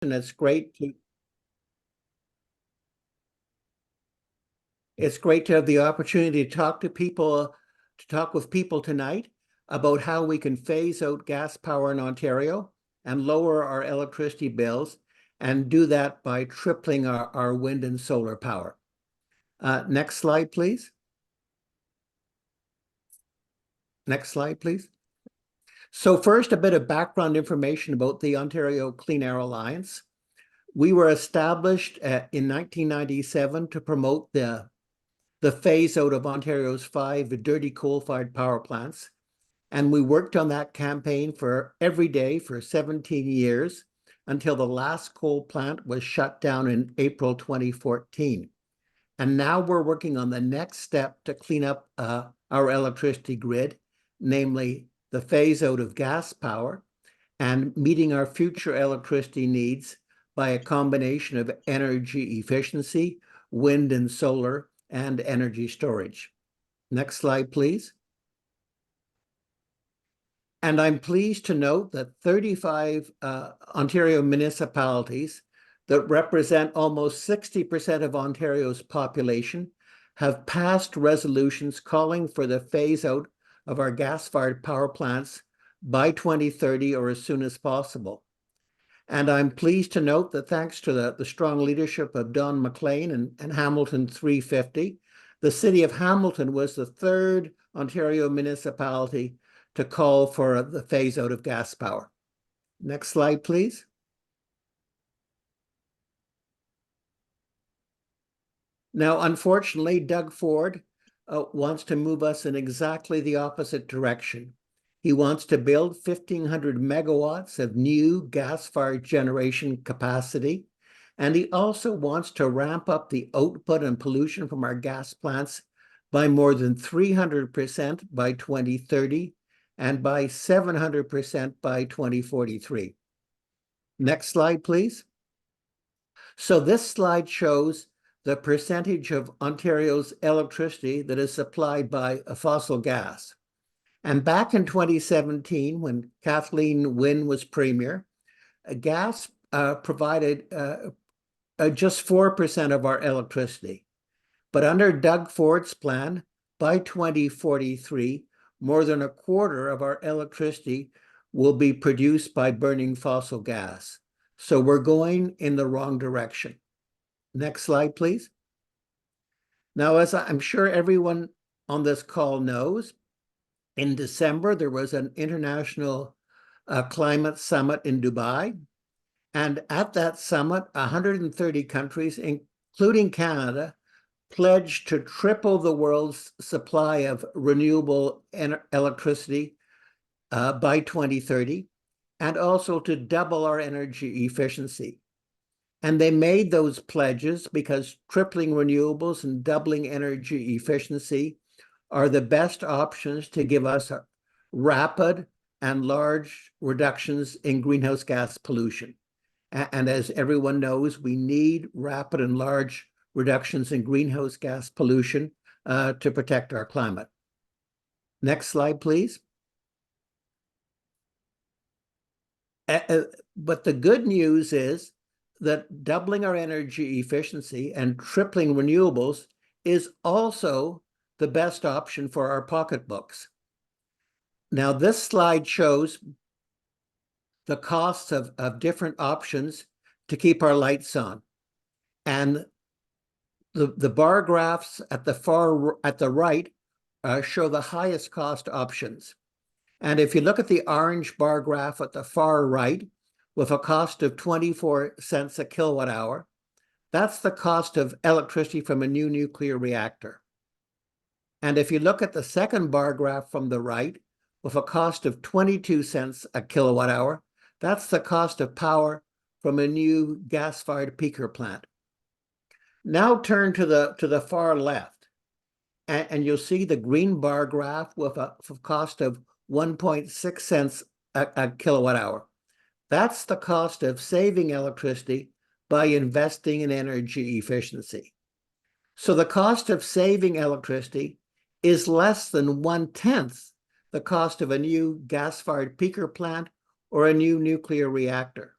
and it's great to have the opportunity to talk with people tonight about how we can phase out gas power in Ontario and lower our electricity bills, and do that by tripling our wind and solar power. Next slide, please. Next slide, please. So first, a bit of background information about the Ontario Clean Air Alliance. We were established in 1997 to promote the phase out of Ontario's 5 dirty coal-fired power plants. And we worked on that campaign for every day for 17 years until the last coal plant was shut down in April 2014. And now we're working on the next step to clean up our electricity grid, namely the phase out of gas power and meeting our future electricity needs by a combination of energy efficiency, wind and solar, and energy storage. Next slide, please. And I'm pleased to note that 35 Ontario municipalities that represent almost 60% of Ontario's population have passed resolutions calling for the phase out of our gas-fired power plants by 2030 or as soon as possible. And I'm pleased to note that thanks to the strong leadership of Don McLean and Hamilton 350, the city of Hamilton was the 3rd Ontario municipality to call for the phase out of gas power. Next slide, please. Now, unfortunately, Doug Ford wants to move us in exactly the opposite direction. He wants to build 1,500 megawatts of new gas-fired generation capacity, and he also wants to ramp up the output and pollution from our gas plants by more than 300% by 2030 and by 700% by 2043. Next slide, please. So this slide shows the percentage of Ontario's electricity that is supplied by fossil gas. And back in 2017, when Kathleen Wynne was premier, gas provided just 4% of our electricity. But under Doug Ford's plan, by 2043, more than a quarter of our electricity will be produced by burning fossil gas. So we're going in the wrong direction. Next slide, please. Now, as I'm sure everyone on this call knows, in December, there was an international climate summit in Dubai. And at that summit, 130 countries, including Canada, pledged to triple the world's supply of renewable electricity by 2030, and also to double our energy efficiency. And they made those pledges because tripling renewables and doubling energy efficiency are the best options to give us rapid and large reductions in greenhouse gas pollution. And as everyone knows, we need rapid and large reductions in greenhouse gas pollution to protect our climate. Next slide, please. But the good news is that doubling our energy efficiency and tripling renewables is also the best option for our pocketbooks. Now, this slide shows the costs of different options to keep our lights on. And the bar graphs at the right show the highest cost options. And if you look at the orange bar graph at the far right, with a cost of 24 cents a kilowatt hour, that's the cost of electricity from a new nuclear reactor. And if you look at the second bar graph from the right, with a cost of 22 cents a kilowatt hour, that's the cost of power from a new gas-fired peaker plant. Now turn to the far left, and you'll see the green bar graph with a cost of 1.6 cents a kilowatt hour. That's the cost of saving electricity by investing in energy efficiency. So the cost of saving electricity is less than 1/10 the cost of a new gas-fired peaker plant or a new nuclear reactor.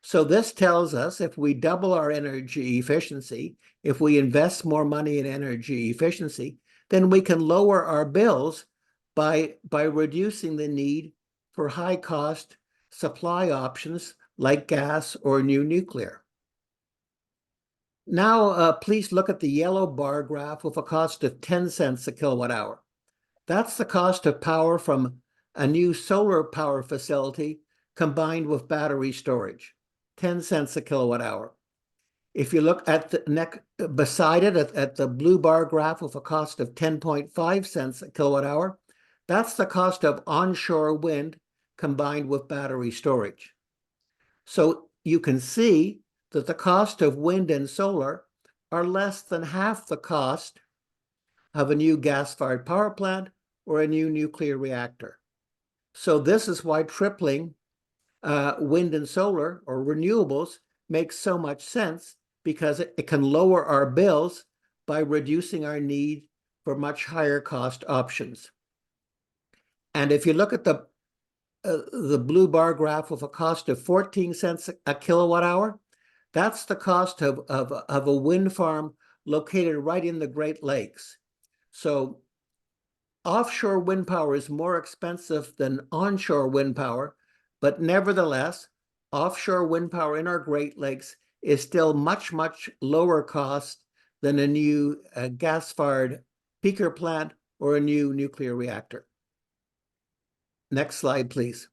So this tells us if we double our energy efficiency, if we invest more money in energy efficiency, then we can lower our bills by reducing the need for high-cost supply options like gas or new nuclear. Now, please look at the yellow bar graph with a cost of 10 cents a kilowatt hour. That's the cost of power from a new solar power facility combined with battery storage, 10 cents a kilowatt hour. If you look at the beside it at the blue bar graph with a cost of 10.5 cents a kilowatt hour, that's the cost of onshore wind combined with battery storage. So you can see that the cost of wind and solar are less than half the cost of a new gas-fired power plant or a new nuclear reactor. So this is why tripling wind and solar or renewables makes so much sense, because it can lower our bills by reducing our need for much higher cost options. And if you look at the blue bar graph with a cost of 14 cents a kilowatt hour, that's the cost of a wind farm located right in the Great Lakes. So offshore wind power is more expensive than onshore wind power, but nevertheless, offshore wind power in our Great Lakes is still much, much lower cost than a new gas-fired peaker plant or a new nuclear reactor. Next slide, please.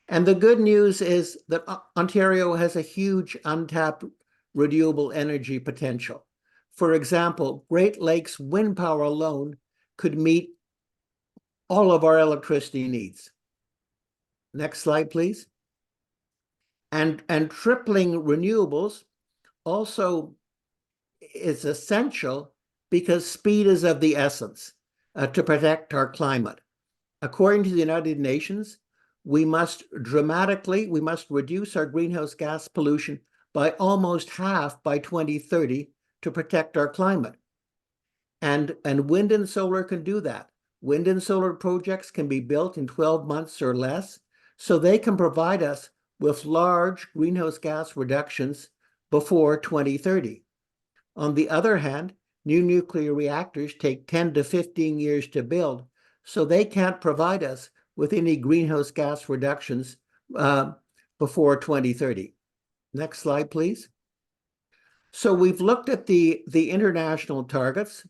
And the good news is that Ontario has a huge untapped renewable energy potential. For example, Great Lakes wind power alone could meet all of our electricity needs. Next slide, please. And tripling renewables also is essential because speed is of the essence to protect our climate. According to the United Nations, we must reduce our greenhouse gas pollution by almost half by 2030 to protect our climate. And wind and solar can do that. Wind and solar projects can be built in 12 months or less, so they can provide us with large greenhouse gas reductions before 2030. On the other hand, new nuclear reactors take 10 to 15 years to build, so they can't provide us with any greenhouse gas reductions before 2030. Next slide, please. So we've looked at the international targets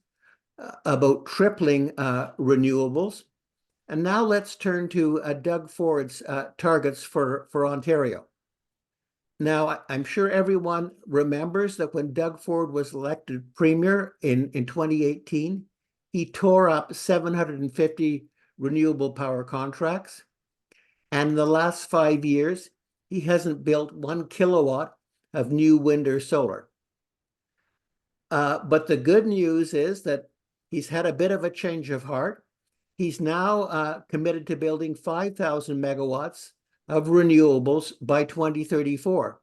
about tripling renewables. And now let's turn to Doug Ford's targets for Ontario. Now, I'm sure everyone remembers that when Doug Ford was elected premier in 2018, he tore up 750 renewable power contracts. And in the last 5 years, he hasn't built 1 kilowatt of new wind or solar. But the good news is that he's had a bit of a change of heart. He's now committed to building 5,000 megawatts of renewables by 2034.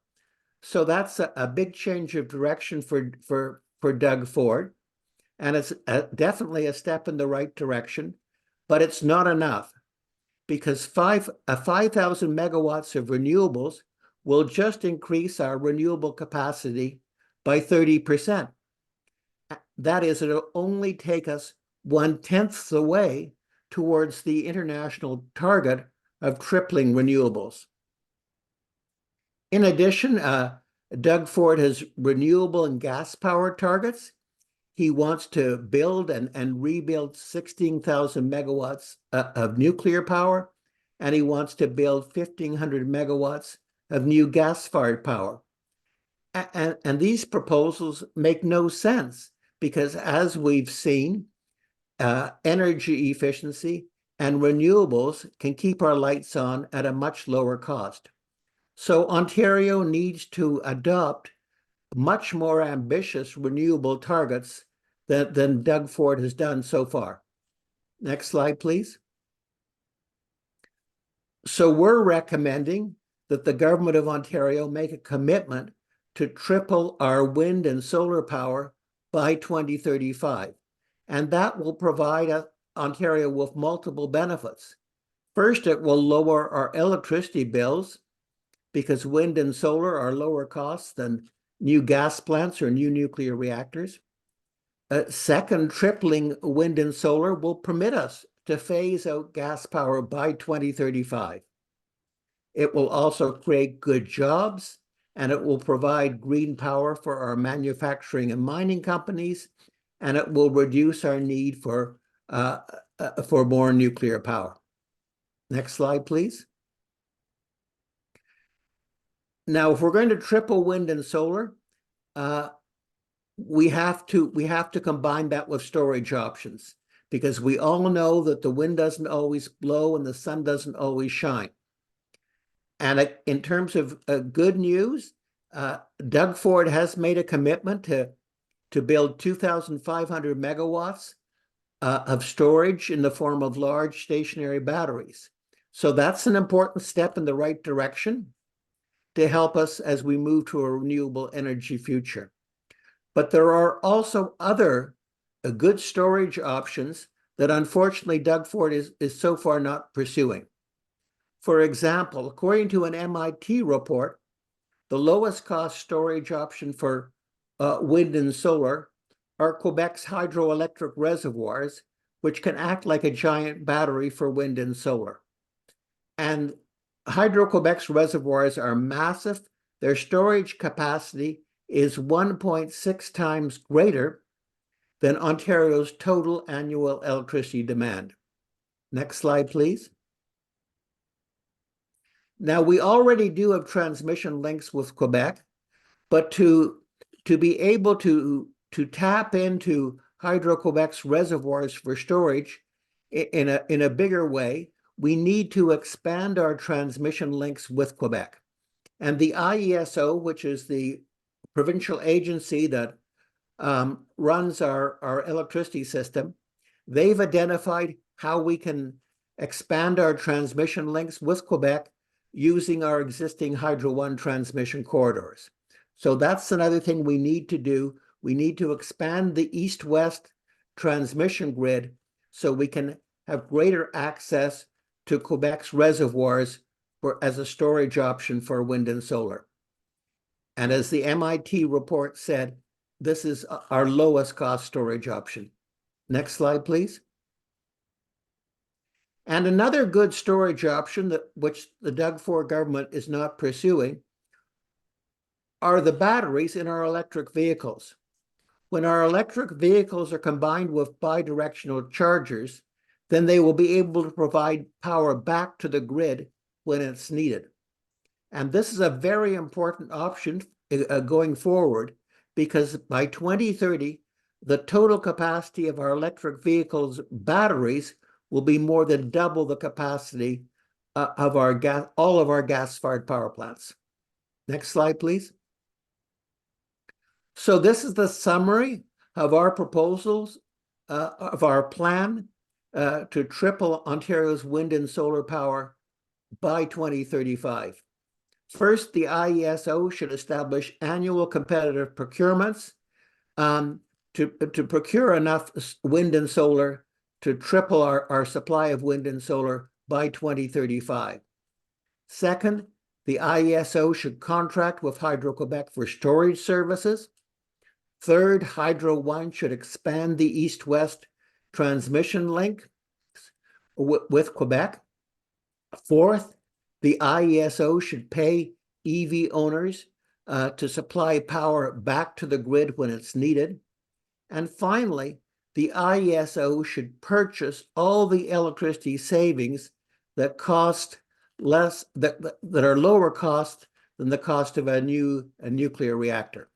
So that's a big change of direction for Doug Ford. And it's definitely a step in the right direction, but it's not enough, because 5,000 megawatts of renewables will just increase our renewable capacity by 30%. That is, it'll only take us 1/10 the way towards the international target of tripling renewables. In addition, Doug Ford has renewable and gas power targets. He wants to build and rebuild 16,000 megawatts of nuclear power, and he wants to build 1,500 megawatts of new gas-fired power. And these proposals make no sense, because as we've seen, energy efficiency and renewables can keep our lights on at a much lower cost. So Ontario needs to adopt much more ambitious renewable targets than Doug Ford has done so far. Next slide, please. So we're recommending that the government of Ontario make a commitment to triple our wind and solar power by 2035. And that will provide Ontario with multiple benefits. First, it will lower our electricity bills because wind and solar are lower costs than new gas plants or new nuclear reactors. Second, tripling wind and solar will permit us to phase out gas power by 2035. It will also create good jobs, and it will provide green power for our manufacturing and mining companies, and it will reduce our need for more nuclear power. Next slide, please. Now, if we're going to triple wind and solar, we have to combine that with storage options, because we all know that the wind doesn't always blow and the sun doesn't always shine. And in terms of good news, Doug Ford has made a commitment to build 2,500 megawatts of storage in the form of large stationary batteries. So that's an important step in the right direction to help us as we move to a renewable energy future. But there are also other good storage options that unfortunately Doug Ford is so far not pursuing. For example, according to an MIT report, the lowest cost storage option for wind and solar are Quebec's hydroelectric reservoirs, which can act like a giant battery for wind and solar. And Hydro-Quebec's reservoirs are massive. Their storage capacity is 1.6 times greater than Ontario's total annual electricity demand. Next slide, please. Now, we already do have transmission links with Quebec, but to be able to tap into Hydro-Quebec's reservoirs for storage in a bigger way, we need to expand our transmission links with Quebec. And the IESO, which is the provincial agency that runs our electricity system, they've identified how we can expand our transmission links with Quebec using our existing Hydro One transmission corridors. So that's another thing we need to do. We need to expand the east-west transmission grid so we can have greater access to Quebec's reservoirs as a storage option for wind and solar. And as the MIT report said, this is our lowest cost storage option. Next slide, please. And another good storage option which the Doug Ford government is not pursuing are the batteries in our electric vehicles. When our electric vehicles are combined with bidirectional chargers, then they will be able to provide power back to the grid when it's needed. And this is a very important option going forward, because by 2030, the total capacity of our electric vehicles' batteries will be more than double the capacity of all of our gas-fired power plants. Next slide, please. So this is the summary of our proposals, of our plan to triple Ontario's wind and solar power by 2035. First, the IESO should establish annual competitive procurements to procure enough wind and solar to triple our supply of wind and solar by 2035. Second, the IESO should contract with Hydro-Quebec for storage services. Third, Hydro One should expand the east-west transmission link with Quebec. Fourth, the IESO should pay EV owners to supply power back to the grid when it's needed. And finally, the IESO should purchase all the electricity savings that cost less, that are lower cost than the cost of a nuclear reactor.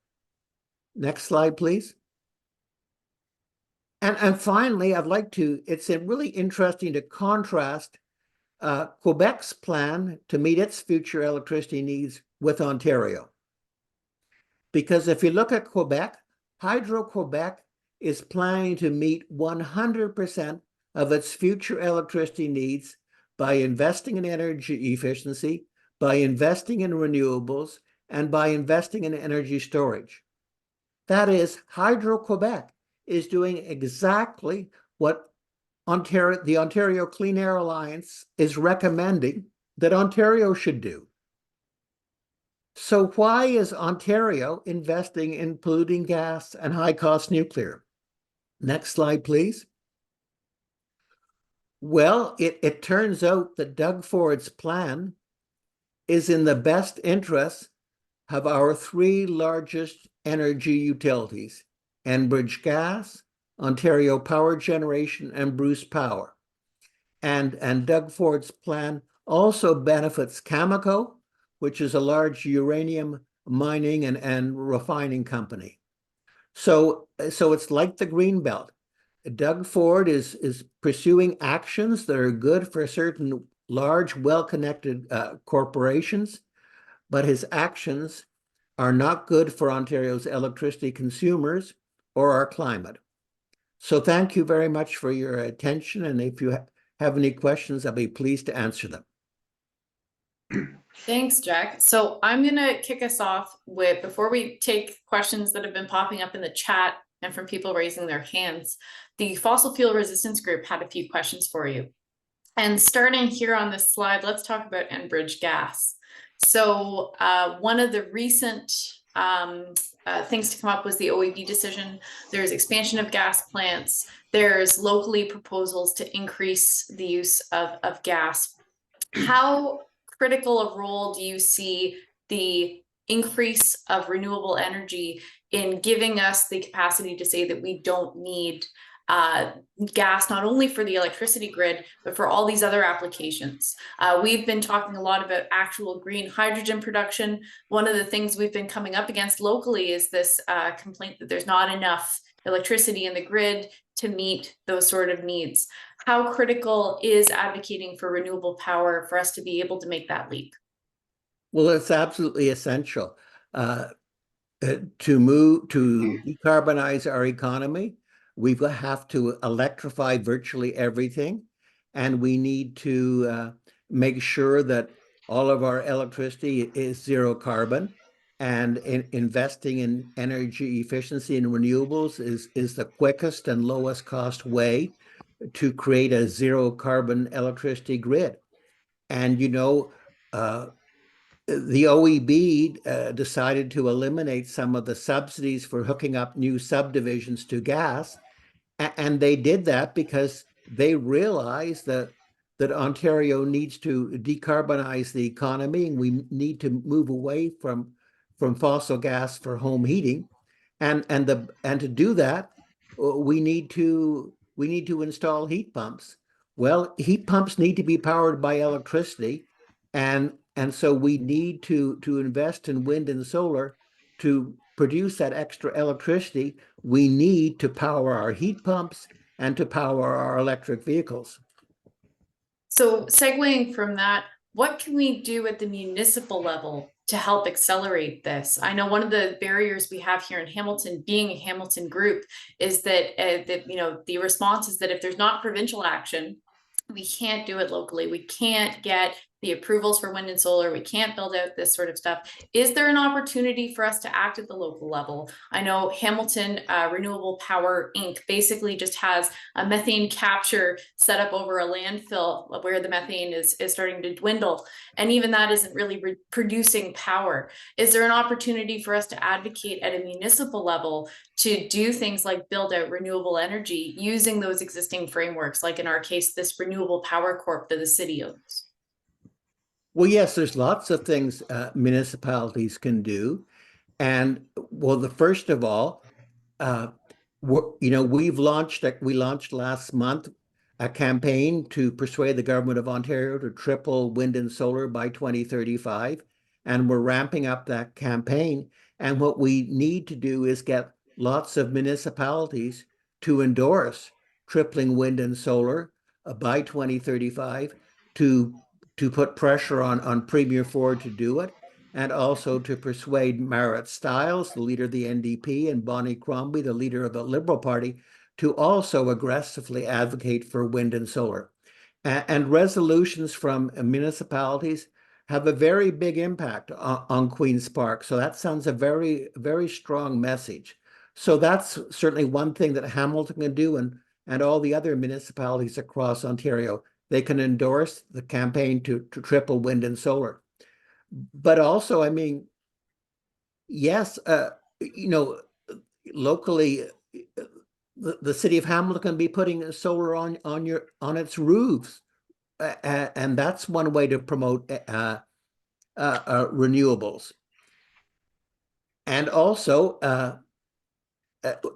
Next slide, please. And finally, it's really interesting to contrast Quebec's plan to meet its future electricity needs with Ontario. Because if you look at Quebec, Hydro-Quebec is planning to meet 100% of its future electricity needs by investing in energy efficiency, by investing in renewables, and by investing in energy storage. That is, Hydro-Quebec is doing exactly what the Ontario Clean Air Alliance is recommending that Ontario should do. So why is Ontario investing in polluting gas and high-cost nuclear? Next slide, please. Well, it turns out that Doug Ford's plan is in the best interest of our three largest energy utilities, Enbridge Gas, Ontario Power Generation, and Bruce Power. And Doug Ford's plan also benefits Cameco, which is a large uranium mining and refining company. So it's like the Green Belt. Doug Ford is pursuing actions that are good for certain large, well-connected corporations, but his actions are not good for Ontario's electricity consumers or our climate. So thank you very much for your attention. And if you have any questions, I'll be pleased to answer them. Thanks, Jack. So I'm going to kick us off with, before we take questions that have been popping up in the chat and from people raising their hands, the Fossil Fuel Resistance Group had a few questions for you. And starting here on this slide, let's talk about Enbridge Gas. So one of the recent things to come up was the OEB decision. There's expansion of gas plants. There's locally proposals to increase the use of gas. How critical a role do you see the increase of renewable energy in giving us the capacity to say that we don't need gas, not only for the electricity grid, but for all these other applications? We've been talking a lot about actual green hydrogen production. One of the things we've been coming up against locally is this complaint that there's not enough electricity in the grid to meet those sort of needs. How critical is advocating for renewable power for us to be able to make that leap? Well, it's absolutely essential to decarbonize our economy. We have to electrify virtually everything, and we need to make sure that all of our electricity is zero carbon. And investing in energy efficiency and renewables is the quickest and lowest cost way to create a zero carbon electricity grid. And the OEB decided to eliminate some of the subsidies for hooking up new subdivisions to gas. And they did that because they realized that Ontario needs to decarbonize the economy, and we need to move away from fossil gas for home heating. And to do that, we need to install heat pumps. Well, heat pumps need to be powered by electricity, and so we need to invest in wind and solar to produce that extra electricity. We need to power our heat pumps and to power our electric vehicles. So segueing from that, what can we do at the municipal level to help accelerate this? I know one of the barriers we have here in Hamilton, being a Hamilton group, is that the response is that if there's not provincial action, we can't do it locally. We can't get the approvals for wind and solar. We can't build out this sort of stuff. Is there an opportunity for us to act at the local level? I know Hamilton Renewable Power Inc. basically just has a methane capture set up over a landfill where the methane is starting to dwindle. And even that isn't really producing power. Is there an opportunity for us to advocate at a municipal level to do things like build out renewable energy using those existing frameworks, like in our case, this Renewable Power Corp that the city owns? Well, yes, there's lots of things municipalities can do. And well, the first of all, we launched last month a campaign to persuade the government of Ontario to triple wind and solar by 2035. And we're ramping up that campaign. And what we need to do is get lots of municipalities to endorse tripling wind and solar by 2035 to put pressure on Premier Ford to do it, and also to persuade Marit Stiles, the leader of the NDP, and Bonnie Crombie, the leader of the Liberal Party, to also aggressively advocate for wind and solar. And resolutions from municipalities have a very big impact on Queen's Park. So that sounds a very, very strong message. So that's certainly one thing that Hamilton can do, and all the other municipalities across Ontario. They can endorse the campaign to triple wind and solar. But also, I mean, Yes, you know, locally, the city of Hamilton can be putting solar on its roofs, and that's one way to promote renewables. And also,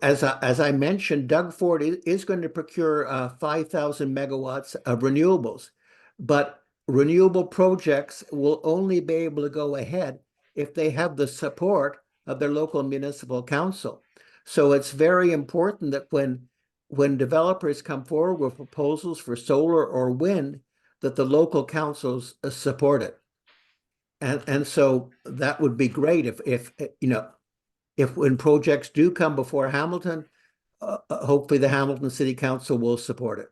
as I mentioned, Doug Ford is going to procure 5,000 megawatts of renewables, but renewable projects will only be able to go ahead if they have the support of their local municipal council. So it's very important that when developers come forward with proposals for solar or wind, that the local councils support it. And so that would be great if if when projects do come before Hamilton, hopefully the Hamilton City Council will support it.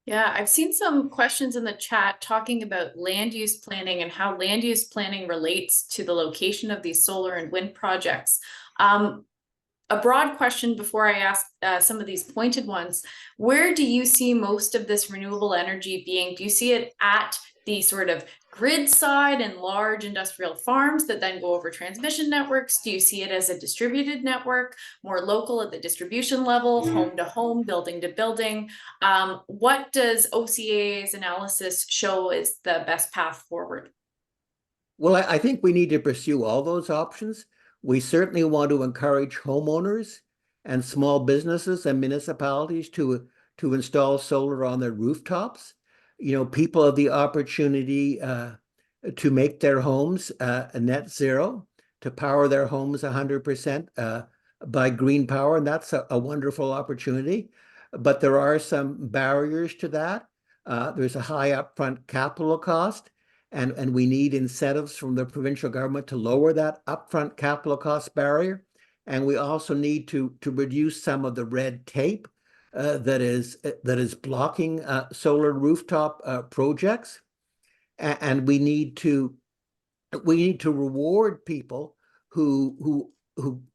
Yeah, I've seen some questions in the chat talking about land use planning and how land use planning relates to the location of these solar and wind projects. A broad question before I ask some of these pointed ones, where do you see most of this renewable energy being? Do you see it at the sort of grid side and large industrial farms that then go over transmission networks? Do you see it as a distributed network, more local at the distribution level, home to home, building to building? What does OCAA's analysis show is the best path forward? Well, I think we need to pursue all those options. We certainly want to encourage homeowners and small businesses and municipalities to install solar on their rooftops. People have the opportunity to make their homes a net zero, to power their homes 100% by green power, and that's a wonderful opportunity. But there are some barriers to that. There's a high upfront capital cost, and we need incentives from the provincial government to lower that upfront capital cost barrier. And we also need to reduce some of the red tape that is blocking solar rooftop projects. And we need to reward people who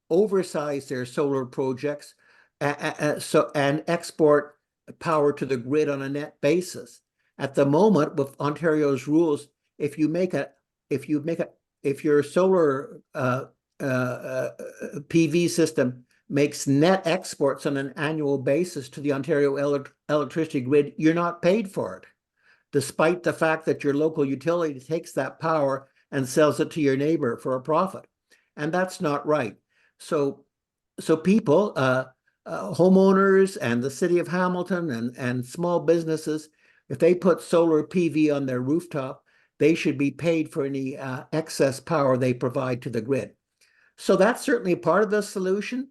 oversize their solar projects and export power to the grid on a net basis. At the moment, with Ontario's rules, if you make a if your solar PV system makes net exports on an annual basis to the Ontario electricity grid, you're not paid for it, despite the fact that your local utility takes that power and sells it to your neighbor for a profit. And that's not right. So people, homeowners and the city of Hamilton and small businesses, if they put solar PV on their rooftop, they should be paid for any excess power they provide to the grid. So that's certainly part of the solution.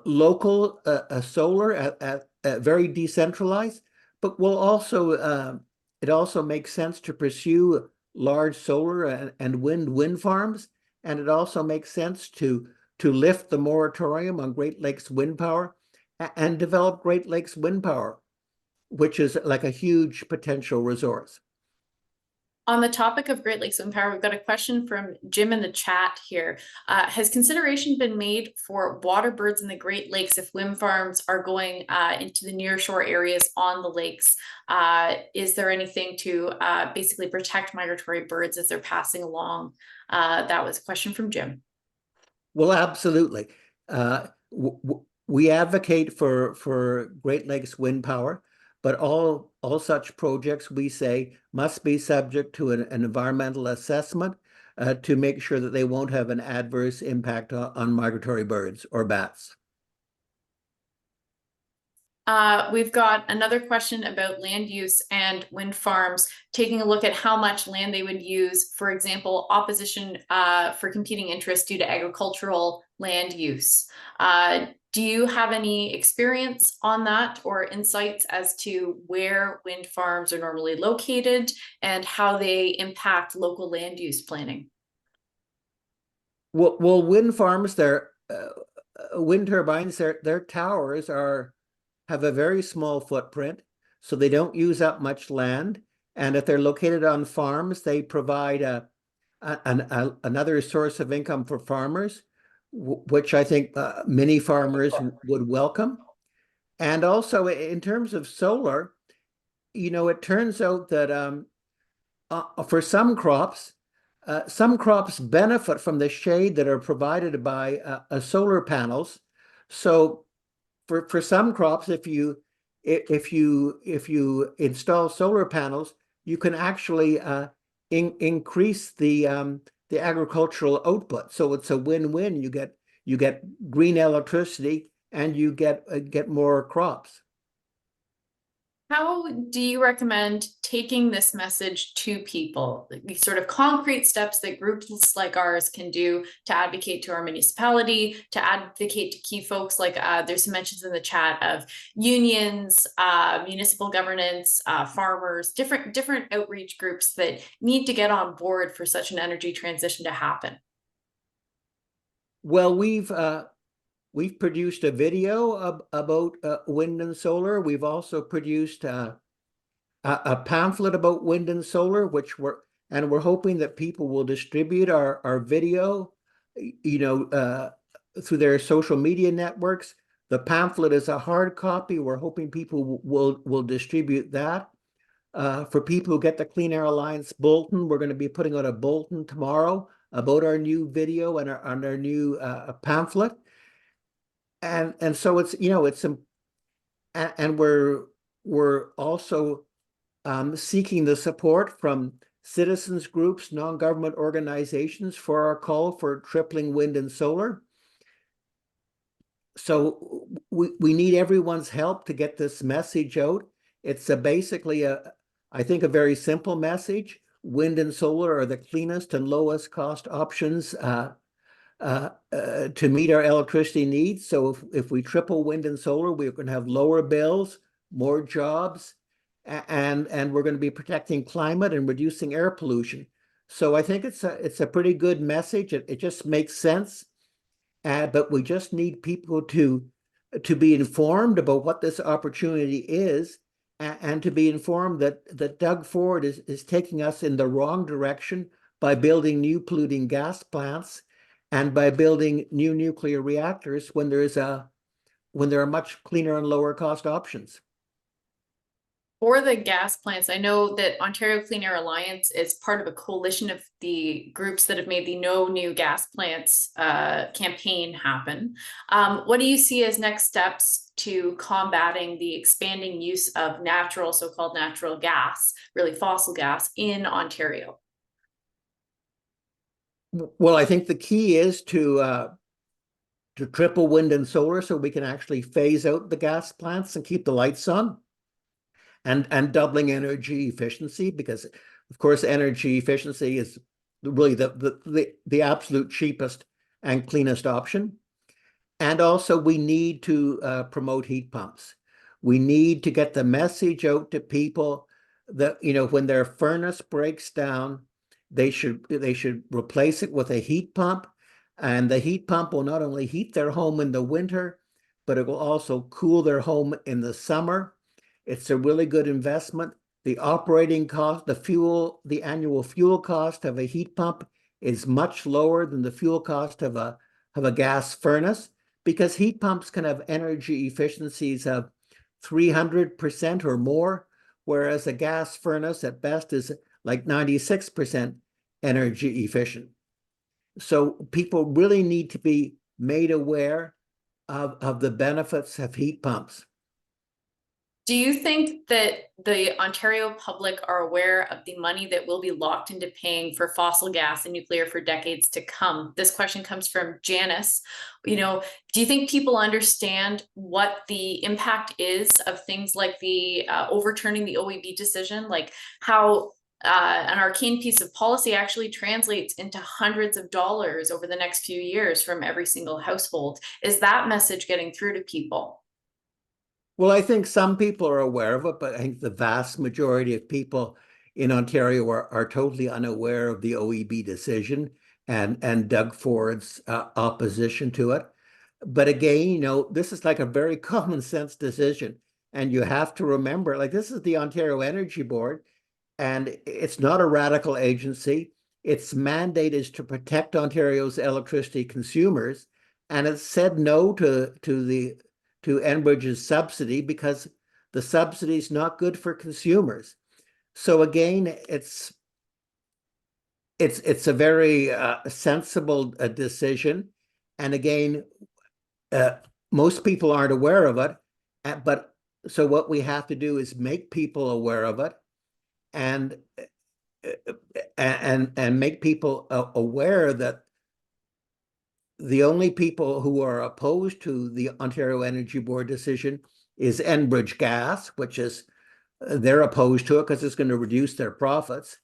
Local solar at very decentralized, but will also it also makes sense to pursue large solar and wind farms, and it also makes sense to lift the moratorium on Great Lakes wind power and develop Great Lakes wind power, which is like a huge potential resource. On the topic of Great Lakes Wind Power, we've got a question from Jim in the chat here. Has consideration been made for water birds in the Great Lakes if wind farms are going into the nearshore areas on the lakes? Is there anything to basically protect migratory birds as they're passing along? That was a question from Jim. Well, absolutely. We advocate for Great Lakes wind power, but all such projects, we say, must be subject to an environmental assessment to make sure that they won't have an adverse impact on migratory birds or bats. We've got another question about land use and wind farms, taking a look at how much land they would use, for example, opposition for competing interests due to agricultural land use. Do you have any experience on that or insights as to where wind farms are normally located and how they impact local land use planning? Well, wind farms, wind turbines, their towers have a very small footprint, so they don't use up much land. And if they're located on farms, they provide another source of income for farmers, which I think many farmers would welcome. And also in terms of solar, it turns out that for some crops, some crops benefit from the shade that are provided by solar panels. So for some crops, if you install solar panels, you can actually increase the agricultural output. So it's a win-win. You get green electricity and you get more crops. How do you recommend taking this message to people? The sort of concrete steps that groups like ours can do to advocate to our municipality, to advocate to key folks, like there's some mentions in the chat of unions, municipal governance, farmers, different outreach groups that need to get on board for such an energy transition to happen. Well, we've produced a video about wind and solar. We've also produced a pamphlet about wind and solar, we're hoping that people will distribute our video, through their social media networks. The pamphlet is a hard copy. We're hoping people will distribute that. For people who get the Clean Air Alliance bulletin, we're going to be putting out a bulletin tomorrow about our new video and our new pamphlet. And so we're also seeking the support from citizens groups, non-government organizations for our call for tripling wind and solar. So we need everyone's help to get this message out. It's basically I think a very simple message. Wind and solar are the cleanest and lowest cost options to meet our electricity needs. So if we triple wind and solar, we're going to have lower bills, more jobs, and we're going to be protecting climate and reducing air pollution. So I think it's a pretty good message. It just makes sense. But we just need people to be informed about what this opportunity is, and to be informed that Doug Ford is taking us in the wrong direction by building new polluting gas plants and by building new nuclear reactors when there are much cleaner and lower cost options. For the gas plants, I know that Ontario Clean Air Alliance is part of a coalition of the groups that have made the No New Gas Plants campaign happen. What do you see as next steps to combating the expanding use of so-called natural gas, really fossil gas, in Ontario? Well, I think the key is to triple wind and solar so we can actually phase out the gas plants and keep the lights on, and doubling energy efficiency, because of course energy efficiency is really the absolute cheapest and cleanest option. And also we need to promote heat pumps. We need to get the message out to people that when their furnace breaks down, they should replace it with a heat pump, and the heat pump will not only heat their home in the winter, but it will also cool their home in the summer. It's a really good investment. The operating cost, the annual fuel cost of a heat pump is much lower than the fuel cost of a gas furnace, because heat pumps can have energy efficiencies of 300% or more, whereas a gas furnace at best is like 96% energy efficient. So people really need to be made aware of the benefits of heat pumps. Do you think that the Ontario public are aware of the money that will be locked into paying for fossil gas and nuclear for decades to come? This question comes from Janice. Do you think people understand what the impact is of things like the overturning the OEB decision, like how an arcane piece of policy actually translates into hundreds of dollars over the next few years from every single household? Is that message getting through to people? Well, I think some people are aware of it, but I think the vast majority of people in Ontario are totally unaware of the OEB decision and Doug Ford's opposition to it. But again, this is like a very common sense decision. And you have to remember, like, this is the Ontario Energy Board, and it's not a radical agency. Its mandate is to protect Ontario's electricity consumers. And it said no to Enbridge's subsidy because the subsidy is not good for consumers. So again, it's a very sensible decision. And again, most people aren't aware of it, but so what we have to do is make people aware of it, and make people aware that the only people who are opposed to the Ontario Energy Board decision is Enbridge Gas, which is they're opposed to it because it's going to reduce their profits,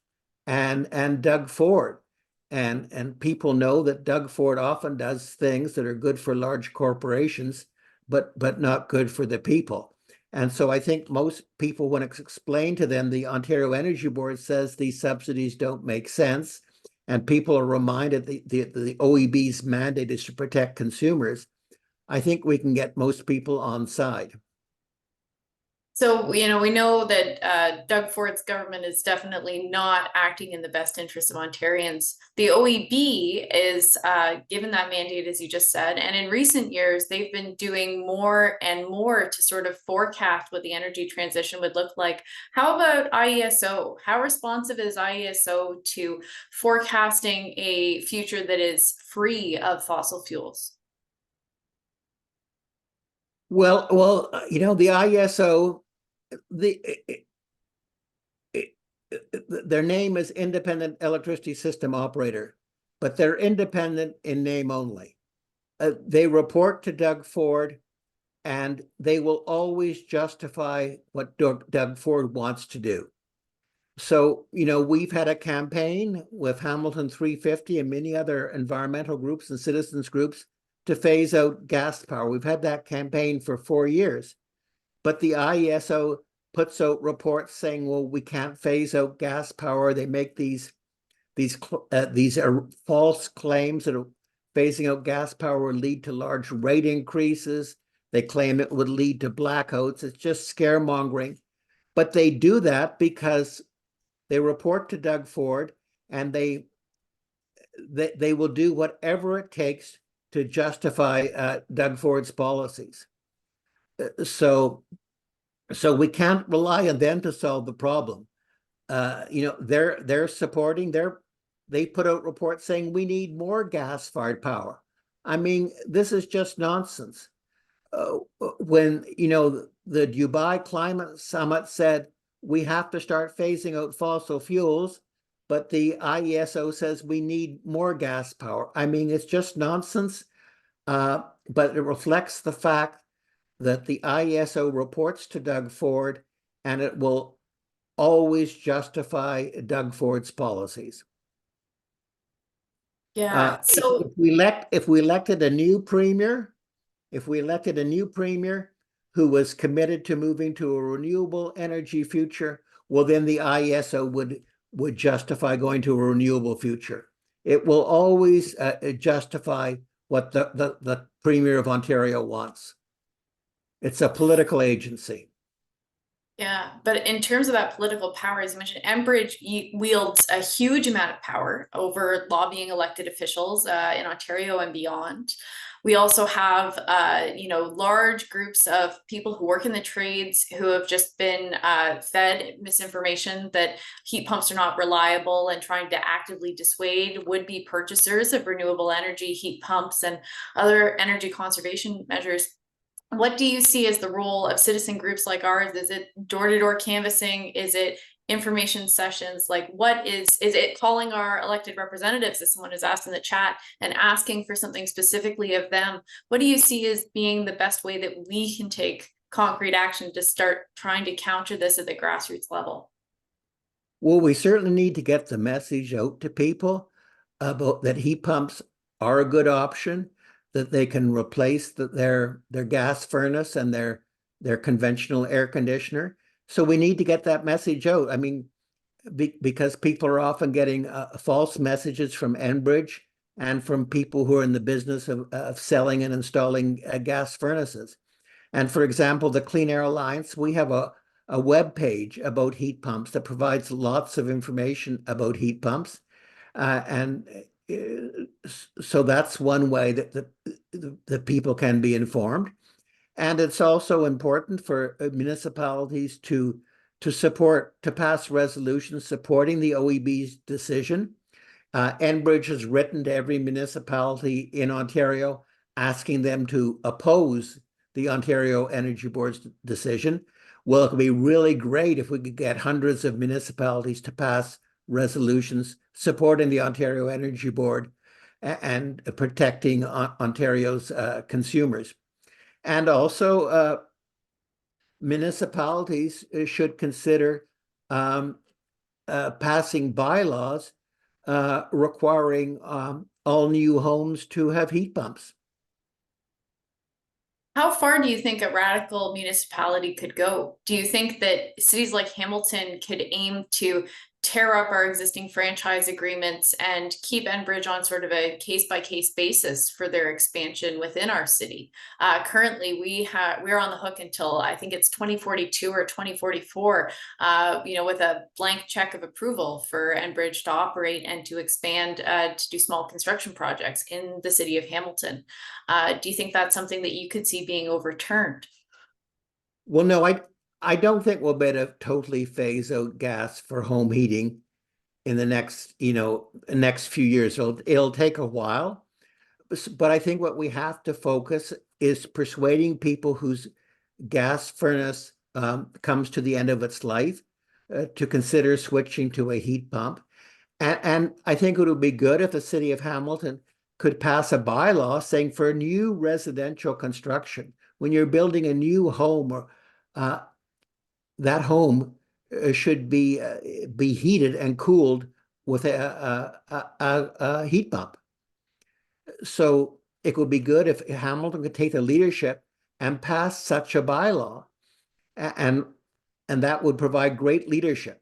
and Doug Ford. And people know that Doug Ford often does things that are good for large corporations, but not good for the people. And so I think most people, when it's explained to them, the Ontario Energy Board says these subsidies don't make sense, and people are reminded the OEB's mandate is to protect consumers. I think we can get most people on side. So, you know, we know that Doug Ford's government is definitely not acting in the best interest of Ontarians. The OEB is given that mandate, as you just said, and in recent years, they've been doing more and more to sort of forecast what the energy transition would look like. How about IESO? How responsive is IESO to forecasting a future that is free of fossil fuels? Well, you know, the ISO, the their name is Independent Electricity System Operator, but they're independent in name only. They report to Doug Ford, and they will always justify what Doug Ford wants to do. So, you know, we've had a campaign with Hamilton 350 and many other environmental groups and citizens groups to phase out gas power. We've had that campaign for 4 years, but the IESO puts out reports saying, well, we can't phase out gas power. They make these are false claims that phasing out gas power would lead to large rate increases. They claim it would lead to blackouts. It's just scaremongering. But they do that because they report to Doug Ford, and they will do whatever it takes to justify Doug Ford's policies. So we can't rely on them to solve the problem. You know, they're supporting they put out reports saying we need more gas-fired power. I mean, this is just nonsense. When, you know, the Dubai Climate Summit said we have to start phasing out fossil fuels, but the IESO says we need more gas power. I mean, it's just nonsense, but it reflects the fact that the IESO reports to Doug Ford, and it will always justify Doug Ford's policies. Yeah. So If we elected a new premier, who was committed to moving to a renewable energy future, well, then the IESO would justify going to a renewable future. It will always justify what the Premier of Ontario wants. It's a political agency. yeah, but in terms of that political power, as you mentioned, Enbridge wields a huge amount of power over lobbying elected officials in Ontario and beyond. We also have, you know, large groups of people who work in the trades who have just been fed misinformation that heat pumps are not reliable, and trying to actively dissuade would-be purchasers of renewable energy heat pumps and other energy conservation measures. What do you see as the role of citizen groups like ours? Is it door-to-door canvassing? Is it information sessions? Like, what is it calling our elected representatives, as someone has asked in the chat, and asking for something specifically of them? What do you see as being the best way that we can take concrete action to start trying to counter this at the grassroots level? Well, we certainly need to get the message out to people about that heat pumps are a good option, that they can replace their gas furnace and their conventional air conditioner. So we need to get that message out. I mean, because people are often getting false messages from Enbridge and from people who are in the business of selling and installing gas furnaces. And for example, the Clean Air Alliance, we have a web page about heat pumps that provides lots of information about heat pumps. And so that's one way that the people can be informed. And it's also important for municipalities to pass resolutions supporting the OEB's decision. Enbridge has written to every municipality in Ontario asking them to oppose the Ontario Energy Board's decision. Well, it would be really great if we could get hundreds of municipalities to pass resolutions supporting the Ontario Energy Board and protecting Ontario's consumers. And also, municipalities should consider passing bylaws requiring all new homes to have heat pumps. How far do you think a radical municipality could go? Do you think that cities like Hamilton could aim to tear up our existing franchise agreements and keep Enbridge on sort of a case-by-case basis for their expansion within our city? Currently, we're on the hook until I think it's 2042 or 2044, with a blank check of approval for Enbridge to operate and to expand to do small construction projects in the city of Hamilton. Do you think that's something that you could see being overturned? Well, no, I don't think we'll be able to totally phase out gas for home heating in the next few years. It'll take a while, but I think what we have to focus is persuading people whose gas furnace comes to the end of its life to consider switching to a heat pump. And I think it would be good if the city of Hamilton could pass a bylaw saying for new residential construction, when you're building a new home, or that home should be heated and cooled with a heat pump. So it would be good if Hamilton could take the leadership and pass such a bylaw, and that would provide great leadership,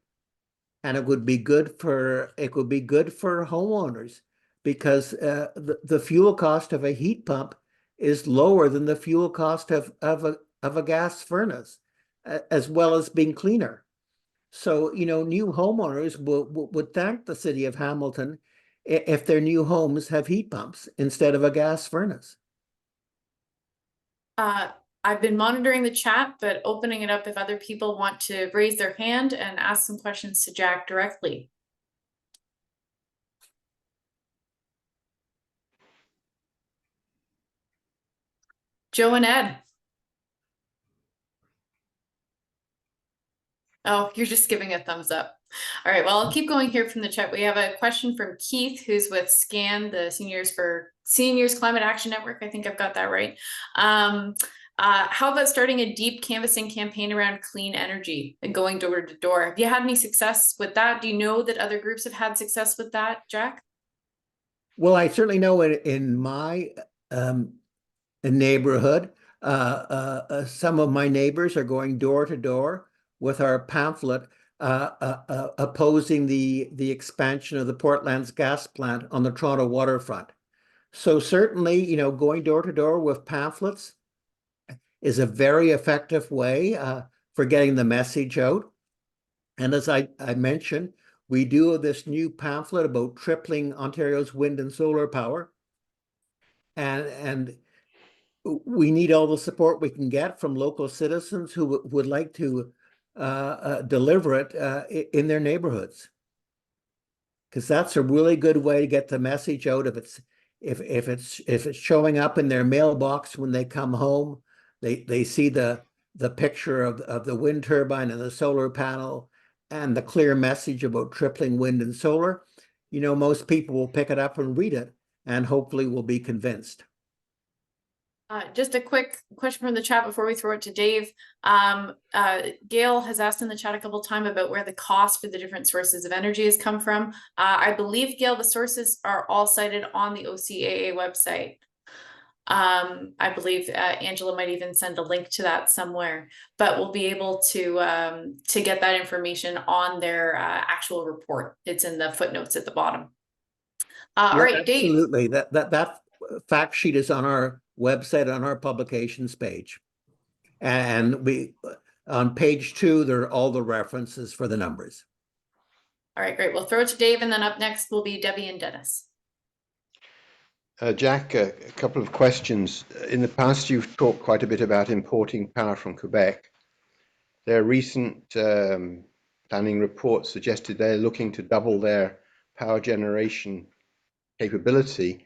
and it would be good for homeowners because the fuel cost of a heat pump is lower than the fuel cost of a gas furnace, as well as being cleaner. So, new homeowners would thank the city of Hamilton if their new homes have heat pumps instead of a gas furnace. I've been monitoring the chat, but opening it up if other people want to raise their hand and ask some questions to Jack directly. Joe and Ed. Oh, you're just giving a thumbs up. All right, well, I'll keep going here from the chat. We have a question from Keith, who's with SCAN, the Seniors Climate Action Network. I think I've got that right. How about starting a deep canvassing campaign around clean energy and going door to door? Have you had any success with that? Do you know that other groups have had success with that, Jack? Well, I certainly know in my neighborhood, some of my neighbors are going door to door with our pamphlet opposing the expansion of the Portland's gas plant on the Toronto waterfront. So certainly, going door to door with pamphlets is a very effective way for getting the message out. And as I mentioned, we do this new pamphlet about tripling Ontario's wind and solar power. And we need all the support we can get from local citizens who would like to deliver it in their neighborhoods, because that's a really good way to get the message out. If it's showing up in their mailbox when they come home, they see the picture of the wind turbine and the solar panel and the clear message about tripling wind and solar, most people will pick it up and read it and hopefully will be convinced. Just a quick question from the chat before we throw it to Dave. Gail has asked in the chat a couple of times about where the cost for the different sources of energy has come from. I believe, Gail, the sources are all cited on the OCAA website. I believe Angela might even send a link to that somewhere, but we'll be able to get that information on their actual report. It's in the footnotes at the bottom. All right, Dave. Absolutely. That fact sheet is on our website, on our publications page. And on page 2, there are all the references for the numbers. All right, great. We'll throw it to Dave, and then up next will be Debbie and Dennis. Jack, a couple of questions. In the past, you've talked quite a bit about importing power from Quebec. Their recent planning report suggested they're looking to double their power generation capability,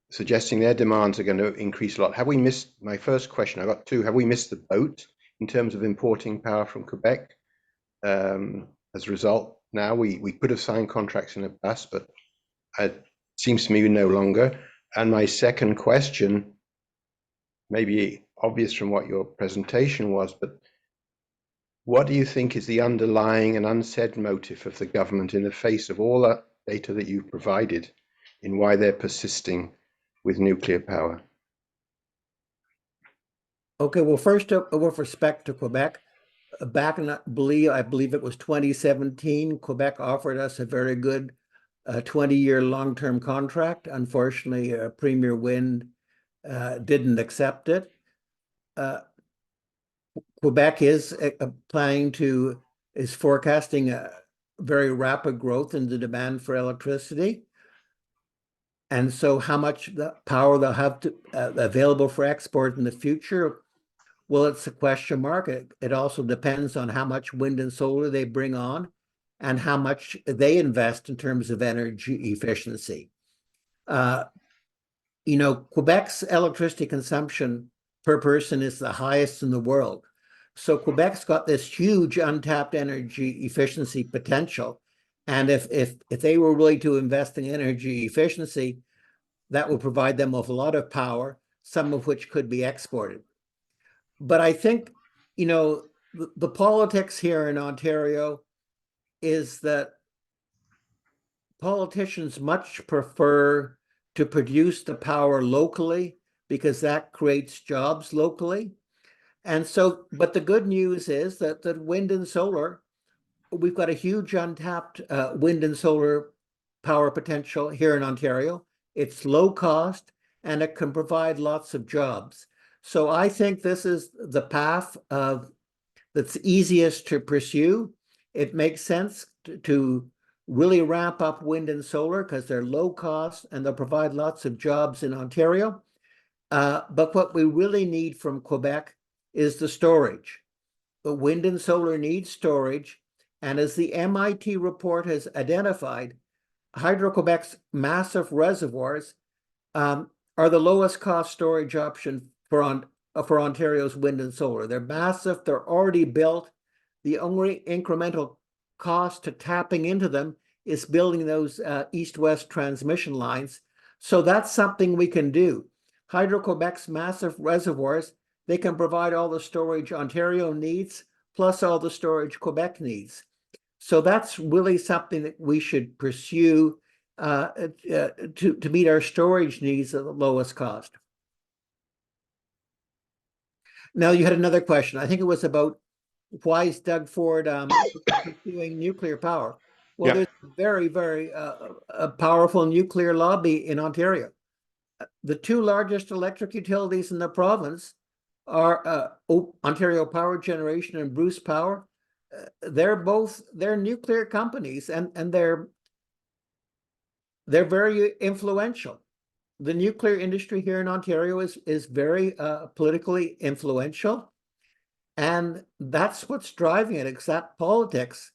suggesting their demands are going to increase a lot. Have we missed, my first question, I got two, have we missed the boat in terms of importing power from Quebec? As a result, now we could have signed contracts in the past, but it seems to me no longer. And my second question, maybe obvious from what your presentation was, but what do you think is the underlying and unsaid motive of the government in the face of all that data that you've provided in why they're persisting with nuclear power? Okay, well, first, with respect to Quebec, back in, I believe it was 2017, Quebec offered us a very good 20-year long-term contract. Unfortunately, Premier Wind didn't accept it. Quebec is forecasting a very rapid growth in the demand for electricity. And so how much the power they'll have to available for export in the future, well, it's a question mark. It also depends on how much wind and solar they bring on and how much they invest in terms of energy efficiency. Quebec's electricity consumption per person is the highest in the world. So Quebec's got this huge untapped energy efficiency potential. And if they were willing to invest in energy efficiency, that will provide them with a lot of power, some of which could be exported. But I think, the politics here in Ontario is that politicians much prefer to produce the power locally because that creates jobs locally. And so, but the good news is that wind and solar, we've got a huge untapped wind and solar power potential here in Ontario. It's low cost and it can provide lots of jobs. So I think this is the path that's easiest to pursue. It makes sense to really ramp up wind and solar because they're low cost and they'll provide lots of jobs in Ontario. But what we really need from Quebec is the storage. The wind and solar need storage. And as the MIT report has identified, Hydro-Quebec's massive reservoirs are the lowest cost storage option for Ontario's wind and solar. They're massive, they're already built. The only incremental cost to tapping into them is building those east-west transmission lines. So that's something we can do. Hydro-Quebec's massive reservoirs, they can provide all the storage Ontario needs, plus all the storage Quebec needs. So that's really something that we should pursue to meet our storage needs at the lowest cost. Now you had another question. I think it was about why is Doug Ford pursuing nuclear power? Well, there's a very, very powerful nuclear lobby in Ontario. The two largest electric utilities in the province are Ontario Power Generation and Bruce Power. They're nuclear companies and they're very influential. The nuclear industry here in Ontario is very politically influential, and that's what's driving it. It's that politics,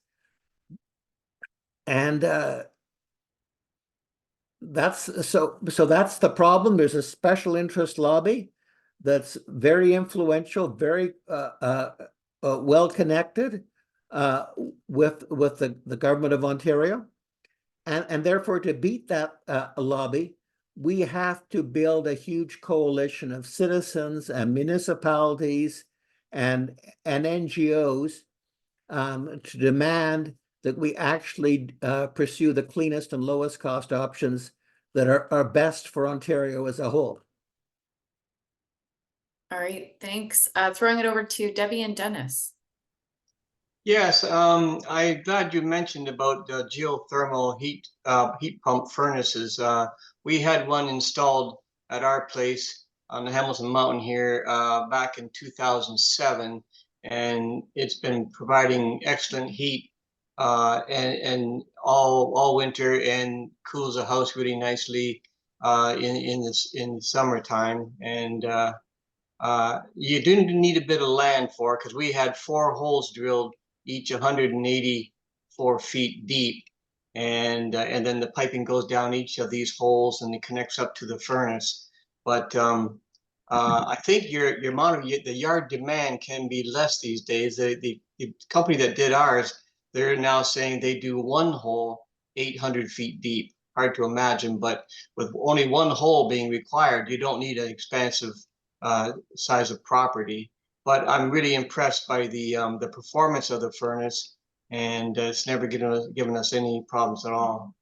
and that's the problem. There's a special interest lobby that's very influential, very well connected with the government of Ontario, and therefore to beat that lobby, we have to build a huge coalition of citizens and municipalities and NGOs to demand that we actually pursue the cleanest and lowest cost options that are best for Ontario as a whole. All right, thanks. Throwing it over to Debbie and Dennis. Yes, I'm glad you mentioned about the geothermal heat pump furnaces. We had one installed at our place on the Hamilton Mountain here back in 2007, and it's been providing excellent heat and all winter, and cools the house really nicely in the summertime. And you do need a bit of land for it, because we had 4 holes drilled, each 184 feet deep, and then the piping goes down each of these holes and it connects up to the furnace. But I think your amount of the yard demand can be less these days. The company that did ours, they're now saying they do one hole 800 feet deep. Hard to imagine, but with only one hole being required, you don't need an expansive size of property. But I'm really impressed by the performance of the furnace, and it's never given us any problems at all.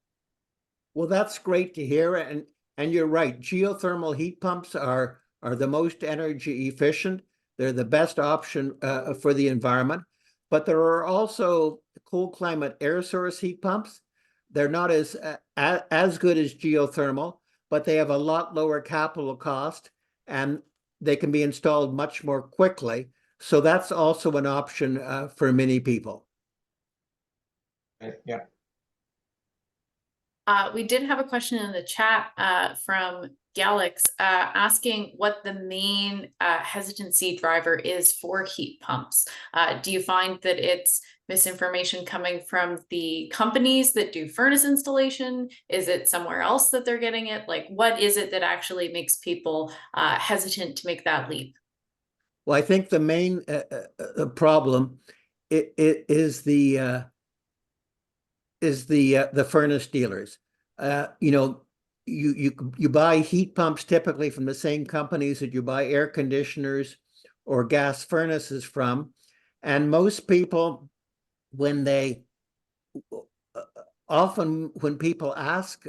Well, that's great to hear, and you're right. Geothermal heat pumps are the most energy efficient. They're the best option for the environment. But there are also cold climate air source heat pumps. They're not as good as geothermal, but they have a lot lower capital cost, and they can be installed much more quickly. So that's also an option for many people. Yeah. We did have a question in the chat from Galax asking what the main hesitancy driver is for heat pumps. Do you find that it's misinformation coming from the companies that do furnace installation? Is it somewhere else that they're getting it? Like, what is it that actually makes people hesitant to make that leap? Well, I think the main problem is the furnace dealers. You know, you buy heat pumps typically from the same companies that you buy air conditioners or gas furnaces from, and most people, when people ask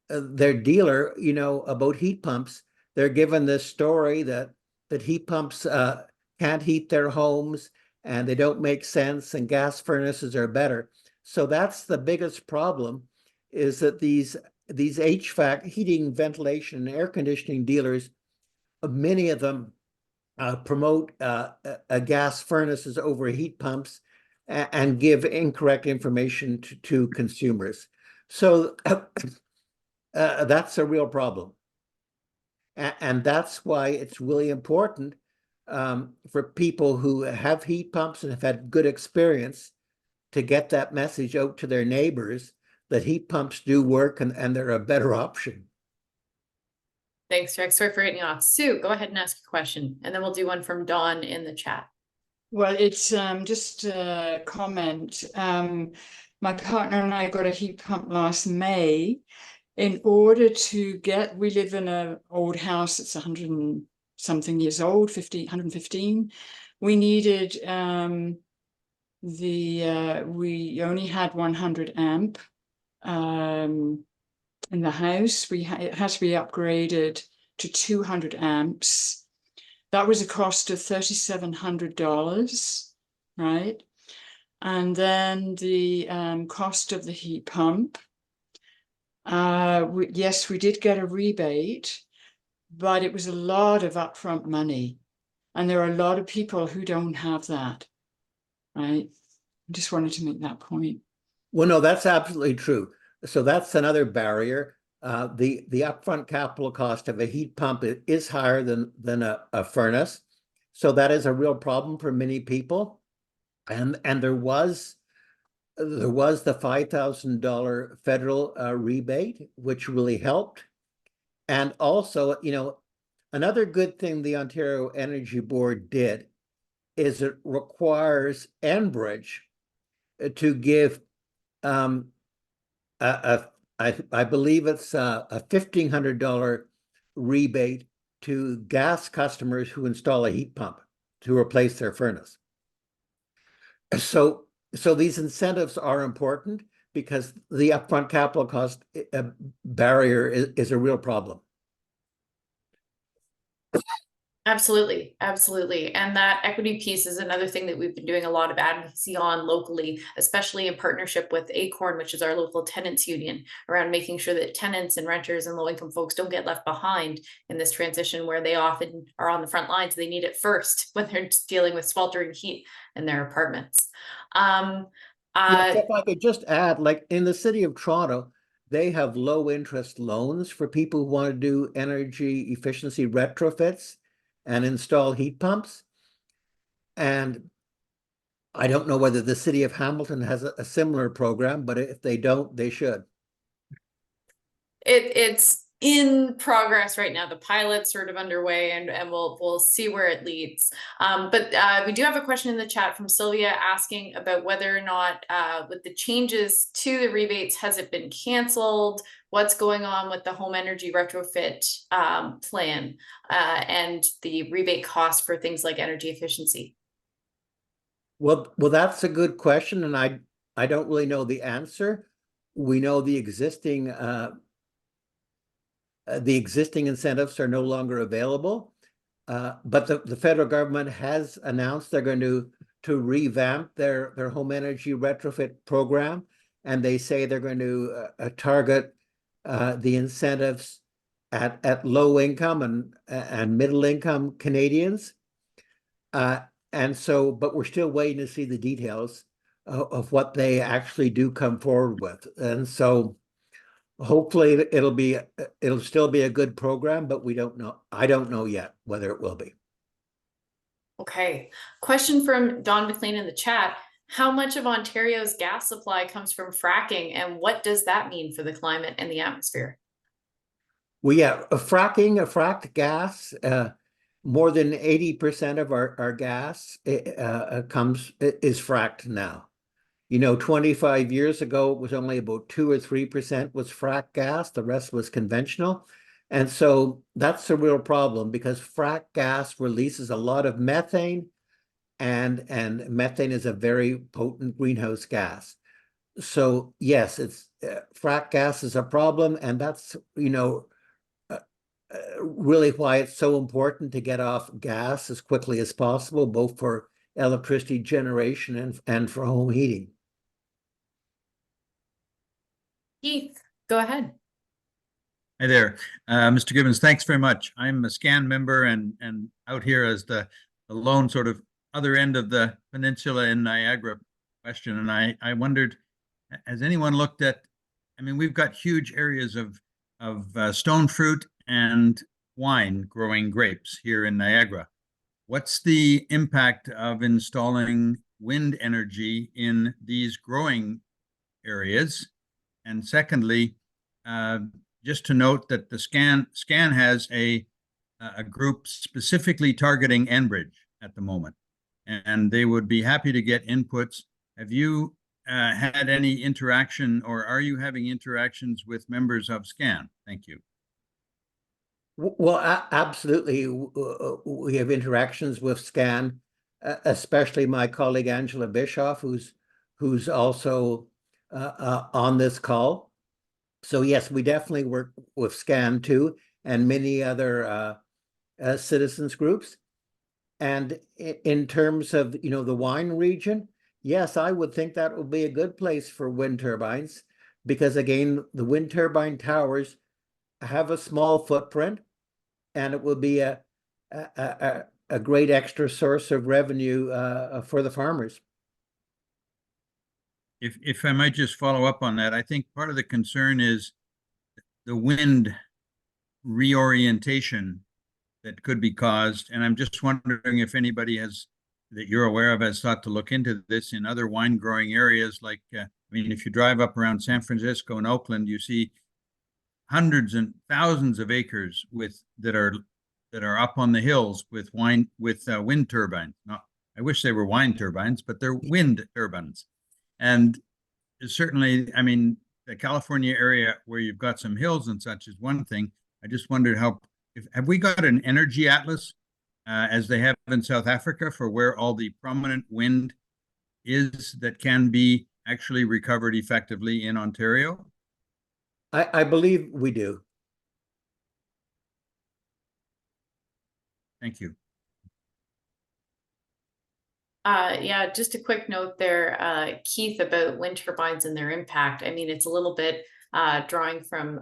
their dealer, you know, about heat pumps, they're given this story that heat pumps can't heat their homes and they don't make sense and gas furnaces are better. So that's the biggest problem, is that these HVAC, heating, ventilation, and air conditioning dealers, many of them promote gas furnaces over heat pumps and give incorrect information to consumers. So that's a real problem. And that's why it's really important for people who have heat pumps and have had good experience to get that message out to their neighbors that heat pumps do work and they're a better option. Thanks, Rex. Sorry for getting you off. Sue, go ahead and ask a question, and then we'll do one from Dawn in the chat. Well, it's just a comment. My partner and I got a heat pump last May. In order to get, we live in an old house that's 100 and something years old, 115. We needed we only had 100 amp in the house. It had to be upgraded to 200 amps. That was a cost of $3,700, right? And then the cost of the heat pump. Yes, we did get a rebate, but it was a lot of upfront money. And there are a lot of people who don't have that, right? I just wanted to make that point. Well, no, that's absolutely true. So that's another barrier. The upfront capital cost of a heat pump is higher than a furnace. So that is a real problem for many people. And there was the $5,000 federal rebate, which really helped. And also, you know, another good thing the Ontario Energy Board did is it requires Enbridge to give I believe it's a $1,500 rebate to gas customers who install a heat pump to replace their furnace. So these incentives are important because the upfront capital cost barrier is a real problem. Absolutely, absolutely. And that equity piece is another thing that we've been doing a lot of advocacy on locally, especially in partnership with ACORN, which is our local tenants union, around making sure that tenants and renters and low-income folks don't get left behind in this transition where they often are on the front lines. They need it first when they're dealing with sweltering heat in their apartments. Yes, if I could just add, like in the city of Toronto, they have low interest loans for people who want to do energy efficiency retrofits and install heat pumps. And I don't know whether the city of Hamilton has a similar program, but if they don't, they should. It's in progress right now. The pilot's sort of underway, and we'll see where it leads. But we do have a question in the chat from Sylvia asking about whether or not with the changes to the rebates, has it been canceled? What's going on with the home energy retrofit plan and the rebate cost for things like energy efficiency? Well, that's a good question, and I don't really know the answer. We know the existing incentives are no longer available, but the federal government has announced they're going to revamp their home energy retrofit program, and they say they're going to target the incentives at low income and middle income Canadians. And so, but we're still waiting to see the details of what they actually do come forward with. And so hopefully it'll still be a good program, but we don't know. I don't know yet whether it will be. Okay. Question from Don McLean in the chat. How much of Ontario's gas supply comes from fracking, and what does that mean for the climate and the atmosphere? Well, yeah, fracked gas, more than 80% of our gas is fracked now. 25 years ago, it was only about 2 or 3% was fracked gas. The rest was conventional. And so that's a real problem because fracked gas releases a lot of methane, and methane is a very potent greenhouse gas. So yes, it's fracked gas is a problem, and that's, really why it's so important to get off gas as quickly as possible, both for electricity generation and for home heating. Keith, go ahead. Hi there, Mr. Gibbons. Thanks very much. I'm a SCAN member and out here as the lone sort of other end of the peninsula in Niagara question. And I wondered, has anyone looked at? I mean, we've got huge areas of stone fruit and wine growing grapes here in Niagara. What's the impact of installing wind energy in these growing areas? And secondly, just to note that the SCAN has a group specifically targeting Enbridge at the moment, and they would be happy to get inputs. Have you had any interaction, or are you having interactions with members of SCAN? Thank you. Well, absolutely. We have interactions with SCAN, especially my colleague Angela Bischoff, who's also on this call. So yes, we definitely work with SCAN too, and many other citizens groups. And in terms of the wine region, yes, I would think that would be a good place for wind turbines, because again, the wind turbine towers have a small footprint, and it will be a great extra source of revenue for the farmers. If I might just follow up on that, I think part of the concern is the wind reorientation that could be caused. And I'm just wondering if anybody that you're aware of has thought to look into this in other wine growing areas. Like, I mean, if you drive up around San Francisco and Oakland, you see hundreds and thousands of acres that are up on the hills with wind turbines. I wish they were wine turbines, but they're wind turbines. And certainly, I mean, the California area where you've got some hills and such is one thing. I just wondered have we got an energy atlas as they have in South Africa for where all the prominent wind is that can be actually recovered effectively in Ontario? I believe we do. Thank you. Yeah, just a quick note there, Keith, about wind turbines and their impact. I mean, it's a little bit drawing from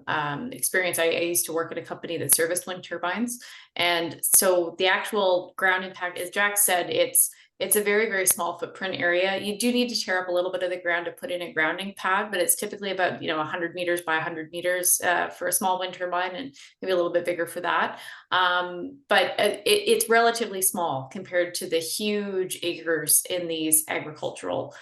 experience. I used to work at a company that serviced wind turbines. And so the actual ground impact, as Jack said, it's It's a very, very small footprint area. You do need to tear up a little bit of the ground to put in a grounding pad, but it's typically about, 100 meters by 100 meters for a small wind turbine, and maybe a little bit bigger for that. But it's relatively small compared to the huge acres in these agricultural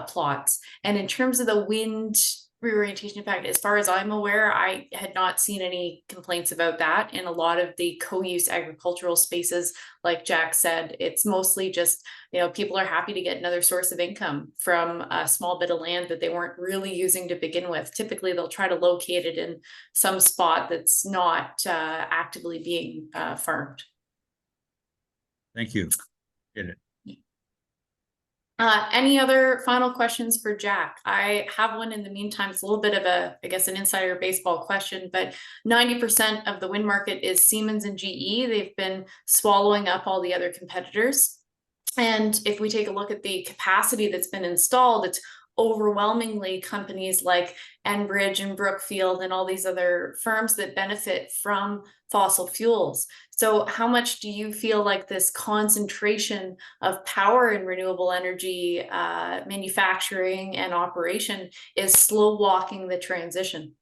plots. And in terms of the wind reorientation impact, as far as I'm aware, I had not seen any complaints about that. In a lot of the co-use agricultural spaces, like Jack said, it's mostly just, people are happy to get another source of income from a small bit of land that they weren't really using to begin with. Typically, they'll try to locate it in some spot that's not actively being farmed. Thank you. Get it. Any other final questions for Jack? I have one in the meantime. It's a little bit of an insider baseball question, but 90% of the wind market is Siemens and GE. They've been swallowing up all the other competitors. And if we take a look at the capacity that's been installed, it's overwhelmingly companies like Enbridge and Brookfield and all these other firms that benefit from fossil fuels. So how much do you feel like this concentration of power in renewable energy manufacturing and operation is slow walking the transition?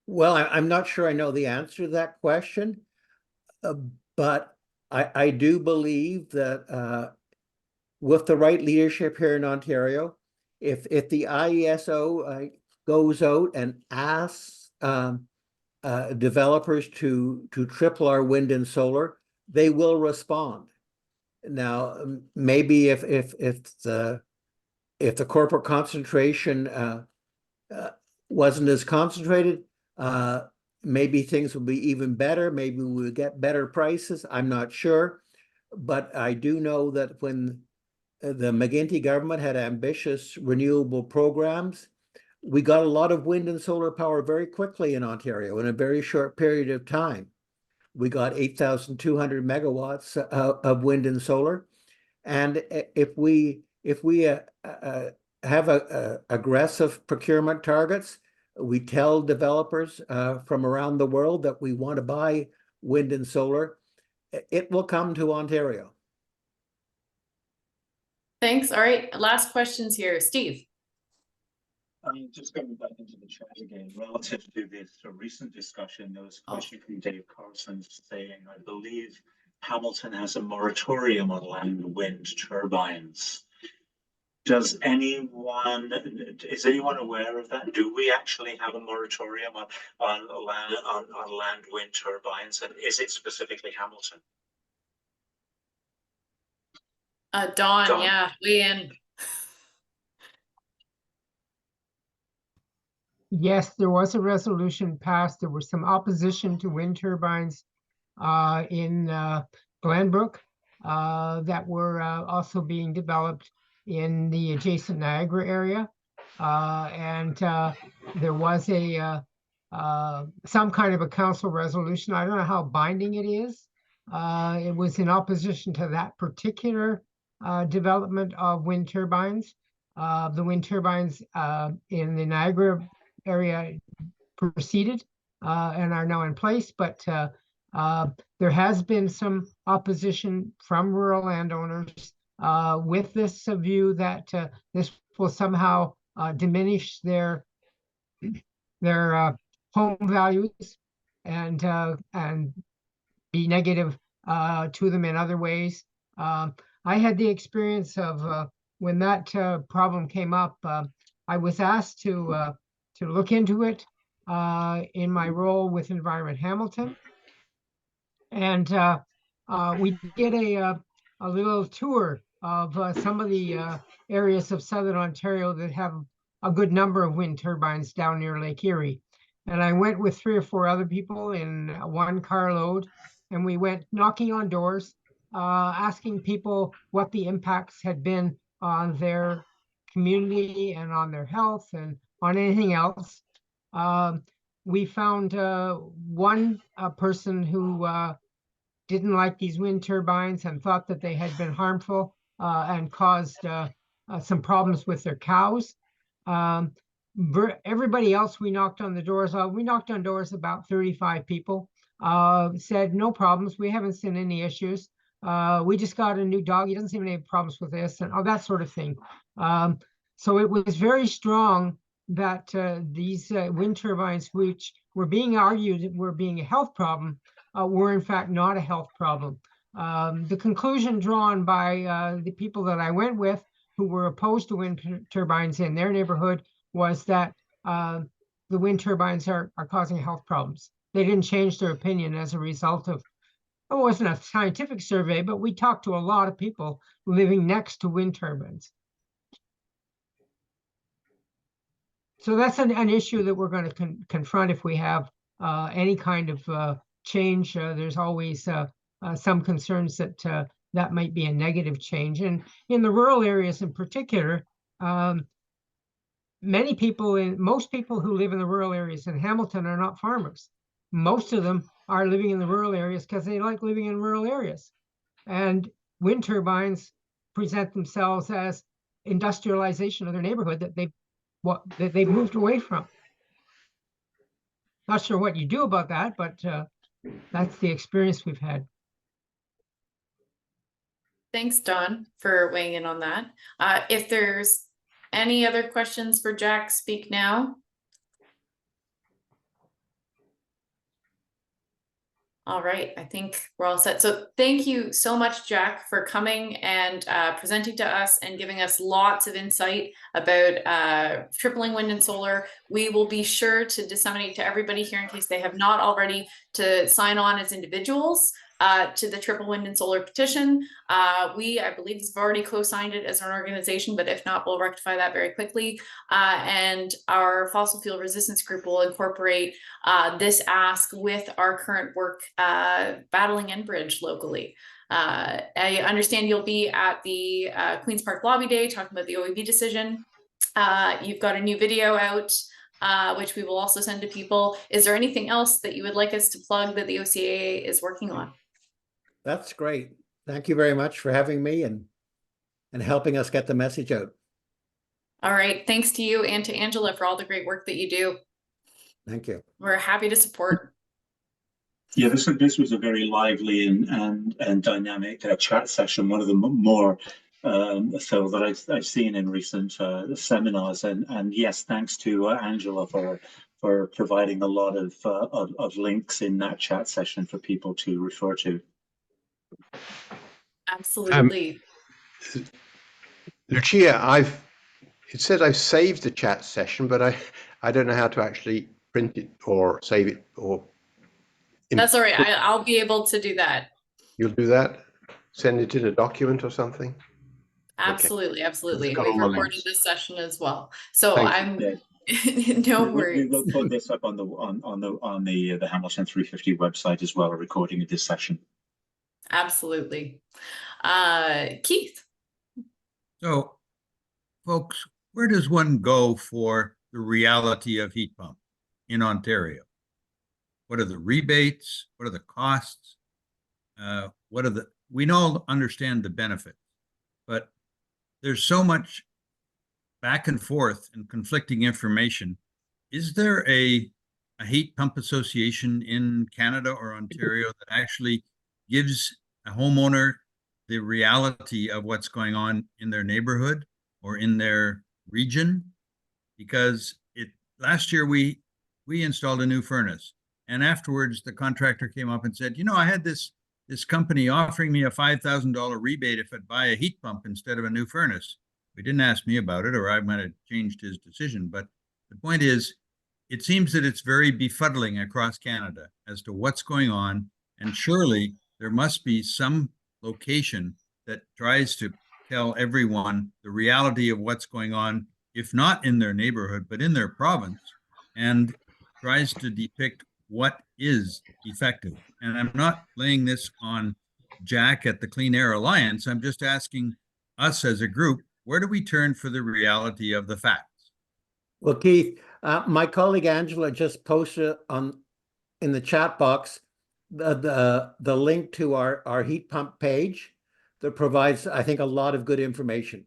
Well, I'm not sure I know the answer to that question, but I do believe that with the right leadership here in Ontario, if the IESO goes out and asks developers to triple our wind and solar, they will respond. Now, maybe if the corporate concentration wasn't as concentrated, maybe things will be even better. Maybe we'll get better prices. I'm not sure. But I do know that when the McGuinty government had ambitious renewable programs, we got a lot of wind and solar power very quickly in Ontario in a very short period of time. We got 8,200 megawatts of wind and solar. And if we have aggressive procurement targets, we tell developers from around the world that we want to buy wind and solar, it will come to Ontario. Thanks. All right, last questions here. Steve. Just going back into the chat again, relative to this recent discussion, there was a question from Dave Carson saying, I believe Hamilton has a moratorium on land wind turbines. Is anyone aware of that? Do we actually have a moratorium on land wind turbines, and is it specifically Hamilton? Dawn, yeah, weigh in. Yes, there was a resolution passed. There was some opposition to wind turbines in Glenbrook that were also being developed in the adjacent Niagara area. And there was some kind of a council resolution. I don't know how binding it is. It was in opposition to that particular development of wind turbines. The wind turbines in the Niagara area proceeded and are now in place, but there has been some opposition from rural landowners with this view that this will somehow diminish their home values and be negative to them in other ways. I had the experience of when that problem came up, I was asked to look into it in my role with Environment Hamilton. And we did a little tour of some of the areas of Southern Ontario that have a good number of wind turbines down near Lake Erie. And I went with 3 or 4 other people in one carload, and we went knocking on doors, asking people what the impacts had been on their community and on their health and on anything else. We found one person who didn't like these wind turbines and thought that they had been harmful and caused some problems with their cows. Everybody else we knocked on the doors of, we knocked on doors about 35 people. said, no problems. We haven't seen any issues. We just got a new dog. He doesn't seem to have problems with this and all that sort of thing. So it was very strong that these wind turbines, which were being argued were being a health problem, were in fact not a health problem. The conclusion drawn by the people that I went with who were opposed to wind turbines in their neighborhood was that the wind turbines are causing health problems. They didn't change their opinion as a result of, it wasn't a scientific survey, but we talked to a lot of people living next to wind turbines. So that's an issue that we're going to confront if we have any kind of change. There's always some concerns that that might be a negative change. And in the rural areas in particular, most people who live in the rural areas in Hamilton are not farmers. Most of them are living in the rural areas because they like living in rural areas. And wind turbines present themselves as industrialization of their neighborhood that they've moved away from. Not sure what you do about that, but that's the experience we've had. Thanks, Don, for weighing in on that. If there's any other questions for Jack, speak now. All right, I think we're all set. So thank you so much, Jack, for coming and presenting to us and giving us lots of insight about tripling wind and solar. We will be sure to disseminate to everybody here in case they have not already to sign on as individuals to the triple wind and solar petition. I believe, have already co-signed it as an organization, but if not, we'll rectify that very quickly. And our fossil fuel resistance group will incorporate this ask with our current work battling Enbridge locally. I understand you'll be at the Queen's Park Lobby Day talking about the OEB decision. You've got a new video out, which we will also send to people. Is there anything else that you would like us to plug that the OCAA is working on? That's great. Thank you very much for having me and helping us get the message out. All right. Thanks to you and to Angela for all the great work that you do. Thank you. We're happy to support. Yeah, this was a very lively and dynamic chat session. One of the more Phil, that I've seen in recent seminars, and yes, thanks to Angela for providing a lot of links in that chat session for people to refer to. Absolutely. Lucia, it says I've saved the chat session, but I don't know how to actually print it or save it or. That's all right. I'll be able to do that. You'll do that? Send it in a document or something? Absolutely, Okay. absolutely. Got We've all the recorded links. this session as well. So Thank you. No worries. We will put this up on the Hamilton 350 website as well, a recording of this session. Absolutely. Keith. So, folks, where does one go for the reality of heat pump in Ontario? What are the rebates? What are the costs? We all understand the benefits, but there's so much back and forth and conflicting information. Is there a heat pump association in Canada or Ontario that actually gives a homeowner the reality of what's going on in their neighborhood or in their region? Because last year we installed a new furnace, and afterwards the contractor came up and said, I had this company offering me a $5,000 rebate if I'd buy a heat pump instead of a new furnace. He didn't ask me about it, or I might have changed his decision. But the point is, it seems that it's very befuddling across Canada as to what's going on. And surely there must be some location that tries to tell everyone the reality of what's going on, if not in their neighborhood, but in their province, and tries to depict what is effective. And I'm not laying this on Jack at the Clean Air Alliance. I'm just asking us as a group, where do we turn for the reality of the facts? Well, Keith, my colleague Angela just posted in the chat box the link to our heat pump page that provides, I think, a lot of good information.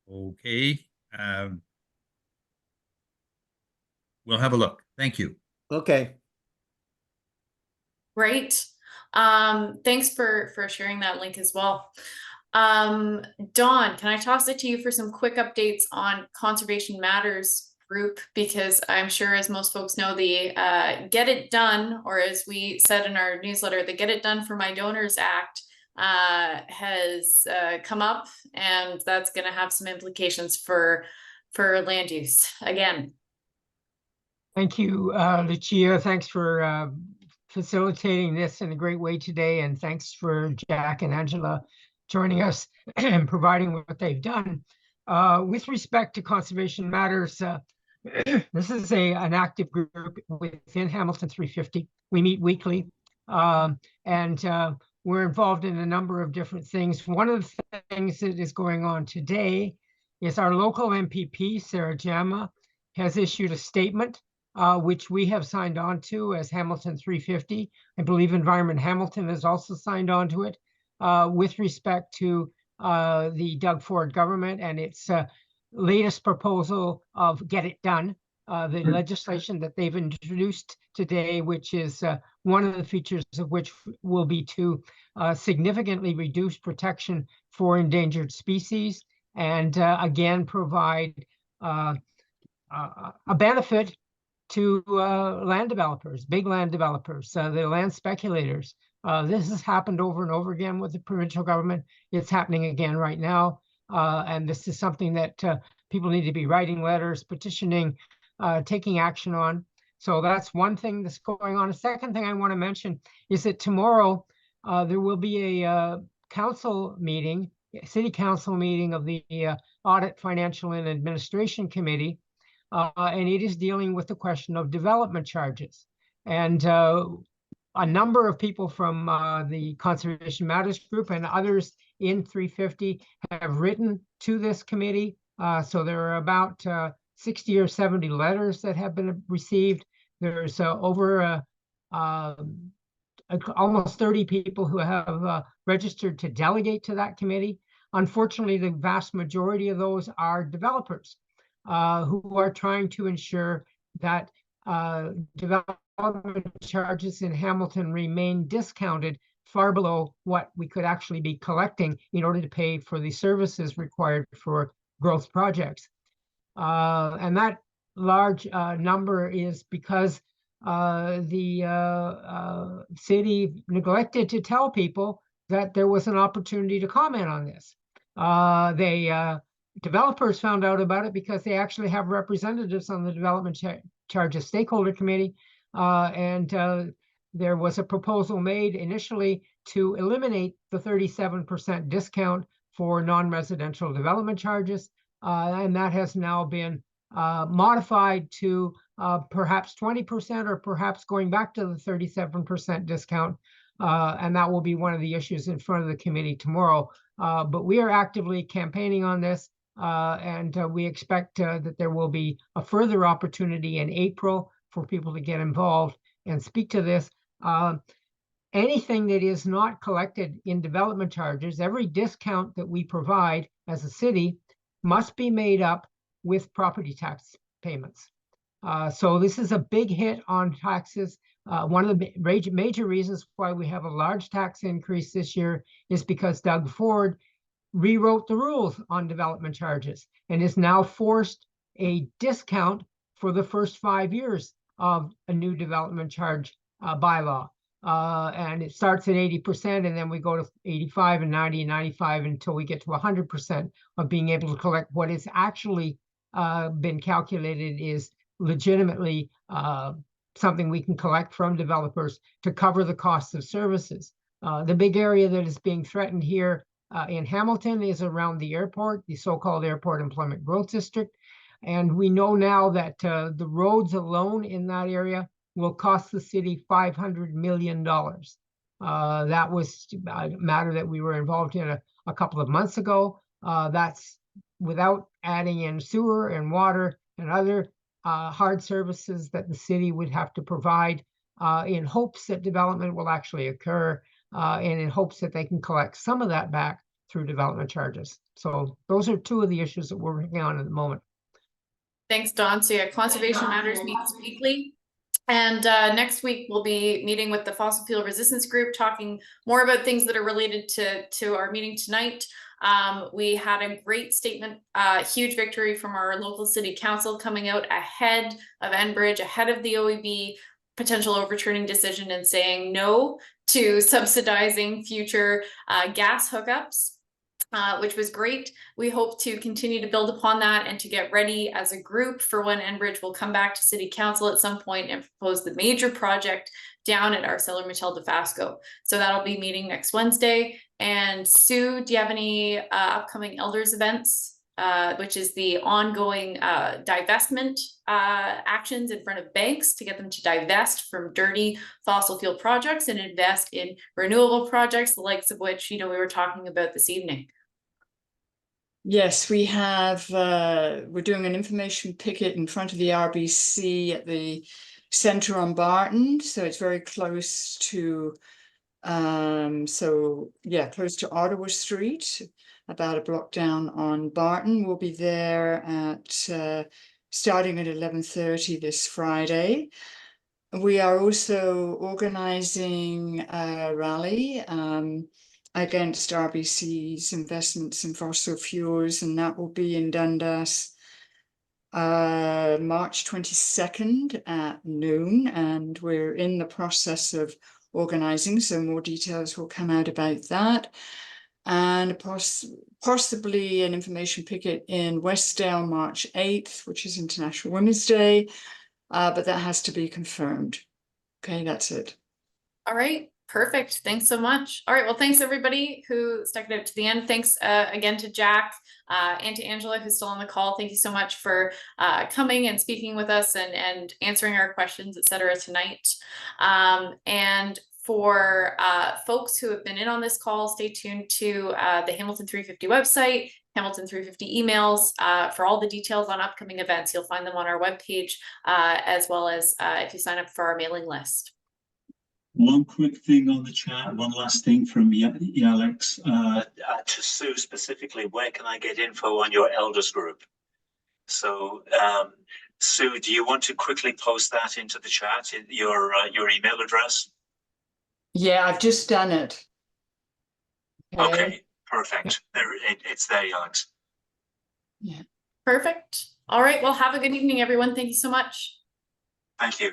Okay. We'll have a look. Thank you. Okay. Great. Thanks for sharing that link as well. Dawn, can I toss it to you for some quick updates on Conservation Matters group? Because I'm sure, as most folks know, the Get It Done, or as we said in our newsletter, the Get It Done for My Donors Act has come up, and that's going to have some implications for land use again. Thank you, Lucia. Thanks for facilitating this in a great way today. And thanks for Jack and Angela joining us and providing what they've done. With respect to Conservation Matters, this is an active group within Hamilton 350. We meet weekly, and we're involved in a number of different things. One of the things that is going on today is our local MPP, Sarah Jama, has issued a statement which we have signed on to as Hamilton 350. I believe Environment Hamilton has also signed on to it with respect to the Doug Ford government and its latest proposal of Get It Done, the legislation that they've introduced today, which is one of the features of which will be to significantly reduce protection for endangered species and again provide a benefit to land developers, big land developers, the land speculators. This has happened over and over again with the provincial government. It's happening again right now. And this is something that people need to be writing letters, petitioning, taking action on. So that's one thing that's going on. A second thing I want to mention is that tomorrow there will be a council meeting, city council meeting of the Audit, Financial and Administration Committee. And it is dealing with the question of development charges. And a number of people from the Conservation Matters group and others in 350 have written to this committee. So there are about 60 or 70 letters that have been received. There's over almost 30 people who have registered to delegate to that committee. Unfortunately, the vast majority of those are developers who are trying to ensure that development charges in Hamilton remain discounted far below what we could actually be collecting in order to pay for the services required for growth projects. And that large number is because the city neglected to tell people that there was an opportunity to comment on this. Developers found out about it because they actually have representatives on the development charges stakeholder committee. And there was a proposal made initially to eliminate the 37% discount for non-residential development charges. And that has now been modified to perhaps 20% or perhaps going back to the 37% discount. And that will be one of the issues in front of the committee tomorrow. But we are actively campaigning on this. And we expect that there will be a further opportunity in April for people to get involved and speak to this. Anything that is not collected in development charges, every discount that we provide as a city must be made up with property tax payments. So this is a big hit on taxes. One of the major reasons why we have a large tax increase this year is because Doug Ford rewrote the rules on development charges and is now forced a discount for the first 5 years of a new development charge bylaw. And it starts at 80%, and then we go to 85 and 90 and 95 until we get to 100% of being able to collect what is actually been calculated is legitimately something we can collect from developers to cover the costs of services. The big area that is being threatened here in Hamilton is around the airport, the so-called Airport Employment Growth District. And we know now that the roads alone in that area will cost the city $500 million. That was a matter that we were involved in a couple of months ago. That's without adding in sewer and water and other hard services that the city would have to provide in hopes that development will actually occur. And in hopes that they can collect some of that back through development charges. So those are two of the issues that we're working on at the moment. Thanks, Dawn. So yeah, Conservation Matters meets weekly. And next week we'll be meeting with the Fossil Fuel Resistance Group, talking more about things that are related to our meeting tonight. We had a great statement, huge victory from our local city council coming out ahead of Enbridge, ahead of the OEB potential overturning decision, and saying no to subsidizing future gas hookups. Which was great. We hope to continue to build upon that and to get ready as a group for when Enbridge will come back to City Council at some point and propose the major project down at ArcelorMittal Dofasco. So that'll be meeting next Wednesday. And Sue, do you have any upcoming elders events, which is the ongoing divestment actions in front of banks to get them to divest from dirty fossil fuel projects and invest in renewable projects, the likes of which, we were talking about this evening? Yes, we have, we're doing an information picket in front of the RBC at the centre on Barton. So it's very close to, close to Ottawa Street, about a block down on Barton. We'll be there at, starting at 11:30 this Friday. We are also organising a rally, against RBC's investments in fossil fuels, and that will be in Dundas March 22nd at noon, and we're in the process of organising, so more details will come out about that. And possibly an information picket in Westdale March 8th, which is International Women's Day, but that has to be confirmed. Okay, that's it. All right. Perfect. Thanks so much. All right. Well, thanks everybody who stuck it out to the end. Thanks again to Jack and to Angela, who's still on the call. Thank you so much for coming and speaking with us and answering our questions, etc. tonight. And for folks who have been in on this call, stay tuned to the Hamilton 350 website, Hamilton 350 emails for all the details on upcoming events. You'll find them on our webpage, as well as if you sign up for our mailing list. One quick thing on the chat, one last thing from Alex, to Sue specifically, where can I get info on your elders group? So Sue, do you want to quickly post that into the chat, your email address? Yeah, I've just done it. Okay, perfect. It's there, Alex. Yeah. Perfect. All right. Well, have a good evening, everyone. Thank you so much. Thank you.